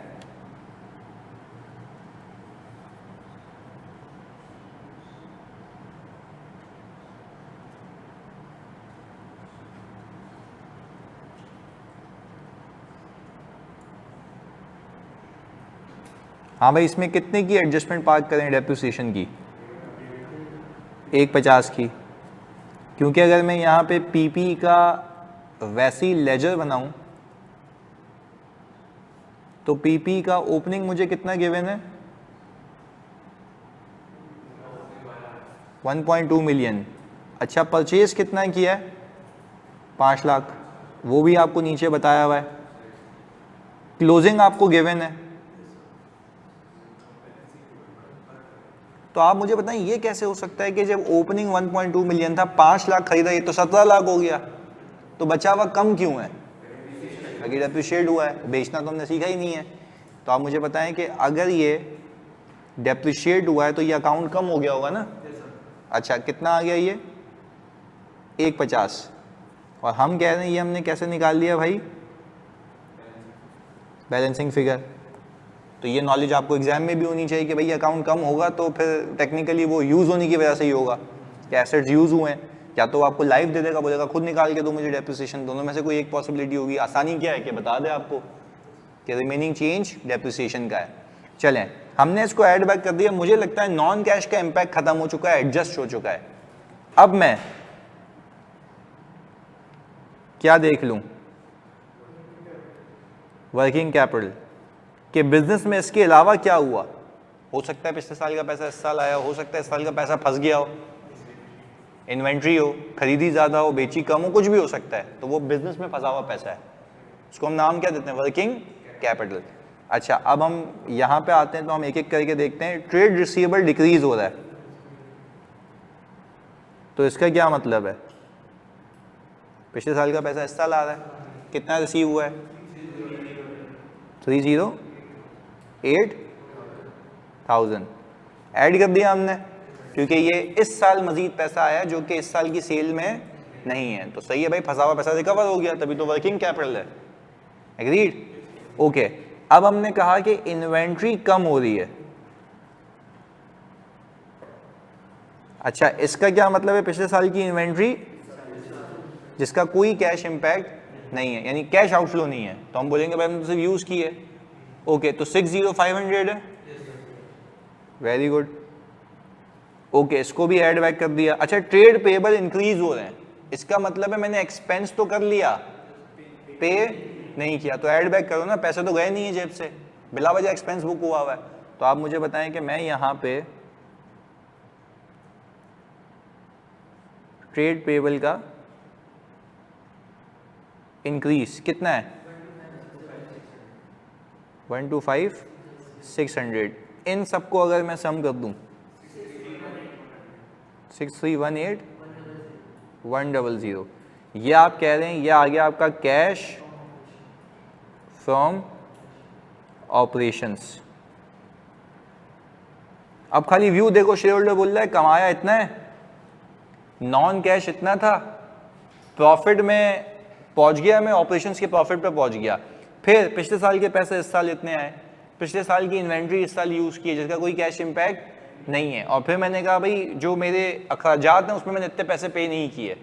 [SPEAKER 1] हाँ भाई, इसमें कितने की एडजस्टमेंट पार्क करें डेप्रिसिएशन की, 150 की, क्योंकि अगर मैं यहाँ पे पीपी का वैसी लेजर बनाऊं तो पीपी का ओपनिंग मुझे कितना गिवन है, 1.2 मिलियन। अच्छा, परचेज कितना किया है, 5 लाख, वो भी आपको नीचे बताया हुआ है। क्लोजिंग आपको गिवन है, तो आप मुझे बताएं ये कैसे हो सकता है कि जब ओपनिंग 1.2 मिलियन था, 5 लाख खरीदा, ये तो 17 लाख हो गया, तो बचा हुआ कम क्यों है, अगर डेप्रिशिएट हुआ है, बेचना तो हमने सीखा ही नहीं है। तो आप मुझे बताएं कि अगर ये डेप्रिशिएट हुआ है तो ये अकाउंट कम हो गया होगा ना। अच्छा, कितना आ गया ये, 150, और हम कह रहे हैं ये हमने कैसे निकाल लिया भाई, बैलेंसिंग फिगर। तो ये नॉलेज आपको एग्जाम में भी होनी चाहिए कि भाई अकाउंट कम होगा तो फिर टेक्निकली वो यूज़ होने की वजह से ही होगा कि एसेट्स यूज़ हुए हैं, या तो आपको लाइव दे देगा, बोलेगा खुद निकाल के दो मुझे डेप्रिसिएशन, दोनों में से कोई एक पॉसिबिलिटी होगी। आसानी क्या है कि बता दे आपको कि रिमेनिंग चेंज डेप्रिसिएशन का है। चलें, हमने इसको ऐड बैक कर दिया, मुझे लगता है नॉन कैश का इम्पैक्ट खत्म हो चुका है, एडजस्ट हो चुका है। अब मैं क्या देख लूं, वर्किंग कैपिटल कि बिजनेस में इसके अलावा क्या हुआ। हो सकता है पिछले साल का पैसा इस साल आया, हो सकता है इस साल का पैसा फंस गया हो, इन्वेंट्री हो, खरीदी ज़्यादा हो, बेची कम हो, कुछ भी हो सकता है, तो वो बिजनेस में फंसा हुआ पैसा है, उसको हम नाम क्या देते हैं, वर्किंग कैपिटल। अच्छा, अब हम यहाँ पे आते हैं तो हम एक एक करके देखते हैं। ट्रेड रिसीवेबल डिक्रीज हो रहा है, तो इसका क्या मतलब है? पिछले साल का पैसा इस साल आ रहा है, कितना रिसीव हुआ है? 308,000 ऐड कर दिया हमने, क्योंकि ये इस साल मजीद पैसा आया जो कि इस साल की सेल में नहीं है। तो सही है भाई, फंसा हुआ पैसा रिकवर हो गया, तभी तो वर्किंग कैपिटल है। एग्रीड? ओके, अब हमने कहा कि इन्वेंट्री कम हो रही है। अच्छा, इसका क्या मतलब है? पिछले साल की इन्वेंट्री जिसका कोई कैश इंपैक्ट नहीं है, यानी कैश आउटफ्लो नहीं है, तो हम बोलेंगे भाई हमने तो सिर्फ यूज की है। ओके, तो 60,500 है, वेरी गुड। ओके, इसको भी ऐड बैक कर दिया। अच्छा, ट्रेड पेबल इंक्रीज हो रहे हैं, इसका मतलब है मैंने एक्सपेंस तो कर लिया, पे नहीं किया, तो ऐड बैक करो ना, पैसे तो गए नहीं है जेब से, बिला वजह एक्सपेंस बुक हुआ हुआ है। तो आप मुझे बताएं कि मैं यहाँ पे ट्रेड पेबल का इंक्रीज कितना है? 125,600। इन सबको अगर मैं सम कर दूं 6318,100, ये आप कह रहे हैं ये आ गया आपका कैश फ्रॉम ऑपरेशंस। अब खाली व्यू देखो, शेयर होल्डर बोल रहा है कमाया इतना है, नॉन कैश इतना था, प्रॉफिट में पहुंच गया, मैं ऑपरेशंस के प्रॉफिट पे पहुंच गया। फिर पिछले साल के पैसे इस साल इतने आए, पिछले साल की इन्वेंट्री इस साल यूज की है जिसका कोई कैश इंपैक्ट नहीं है, और फिर मैंने कहा भाई जो मेरे अखराजात हैं उसमें मैंने इतने पैसे पे नहीं किए,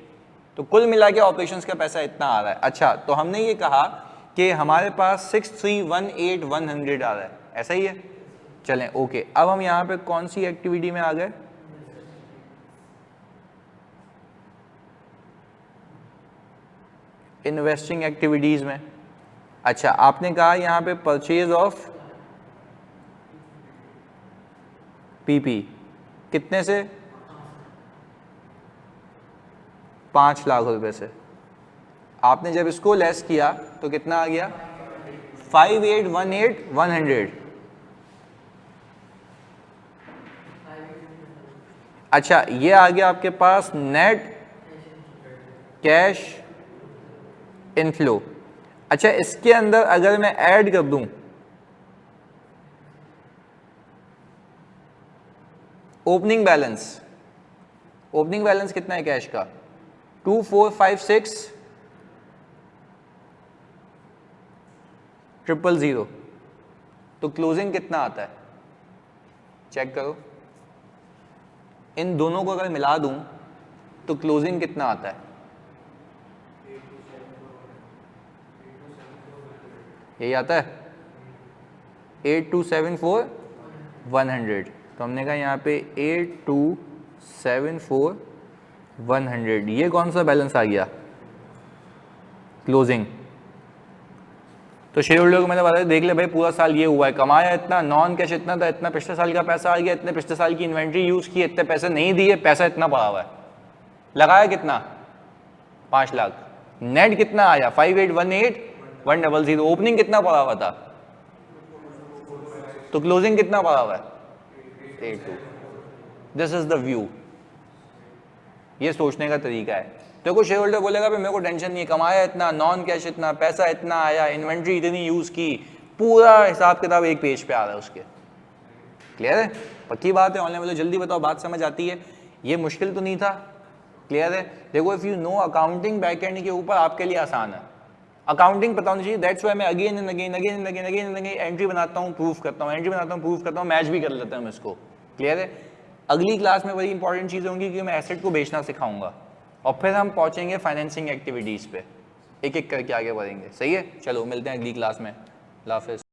[SPEAKER 1] तो कुल मिला के ऑपरेशंस का पैसा इतना आ रहा है। अच्छा, तो हमने ये कहा कि हमारे पास 6318,100 आ रहा है, ऐसा ही है? चलें, ओके, अब हम यहाँ पे कौन सी एक्टिविटी में आ गए? इन्वेस्टिंग एक्टिविटीज में। अच्छा, आपने कहा यहाँ पे परचेज ऑफ पीपी कितने से? 5 लाख रुपए से। आपने जब इसको लेस किया तो कितना आ गया? 5818,100। अच्छा, ये आ गया आपके पास नेट कैश इनफ्लो। अच्छा, इसके अंदर अगर मैं ऐड कर दूं ओपनिंग बैलेंस, ओपनिंग बैलेंस कितना है कैश का? 2456,000, तो क्लोजिंग कितना आता है? चेक करो, इन दोनों को अगर मिला दूं तो क्लोजिंग कितना आता है? यही आता है 8274,100। तो हमने कहा यहाँ पे 8274,100, ये कौन सा बैलेंस आ गया? क्लोजिंग। तो शेयर होल्डर को मैंने बताया देख ले भाई पूरा साल ये हुआ है, कमाया इतना, नॉन कैश इतना था, इतना पिछले साल का पैसा आ गया, इतने पिछले साल की इन्वेंट्री यूज की, इतने पैसे नहीं दिए, पैसा इतना पड़ा हुआ है, लगाया कितना? 5 लाख। नेट कितना आया? 5818,100। ओपनिंग कितना पड़ा हुआ था? तो क्लोजिंग कितना पड़ा हुआ है? 82। दिस इज द व्यू, ये सोचने का तरीका है। देखो शेयर होल्डर बोलेगा भाई मेरे को टेंशन नहीं है, कमाया इतना, नॉन कैश इतना, पैसा इतना आया, इन्वेंट्री इतनी यूज की, पूरा हिसाब किताब एक पेज पे आ रहा है उसके। क्लियर है? पक्की बात है? ऑनलाइन वाले जल्दी बताओ, बात समझ आती है? ये मुश्किल तो नहीं था? क्लियर है? देखो if you know accounting backend के ऊपर आपके लिए आसान है, अकाउंटिंग पता होनी चाहिए। दैट्स व्हाई मैं अगेन एंड अगेन एंट्री बनाता हूँ, प्रूफ करता हूँ, एंट्री बनाता हूँ, प्रूफ करता हूँ, मैच भी कर लेता हूँ इसको। क्लियर है? अगली क्लास में बड़ी इंपॉर्टेंट चीज़ होंगी कि मैं एसेट को बेचना सिखाऊंगा, और फिर हम पहुंचेंगे फाइनेंसिंग एक्टिविटीज़ पे, एक एक करके आगे बढ़ेंगे। सही है? चलो मिलते हैं अगली क्लास में। अल्लाह हाफ़िज़।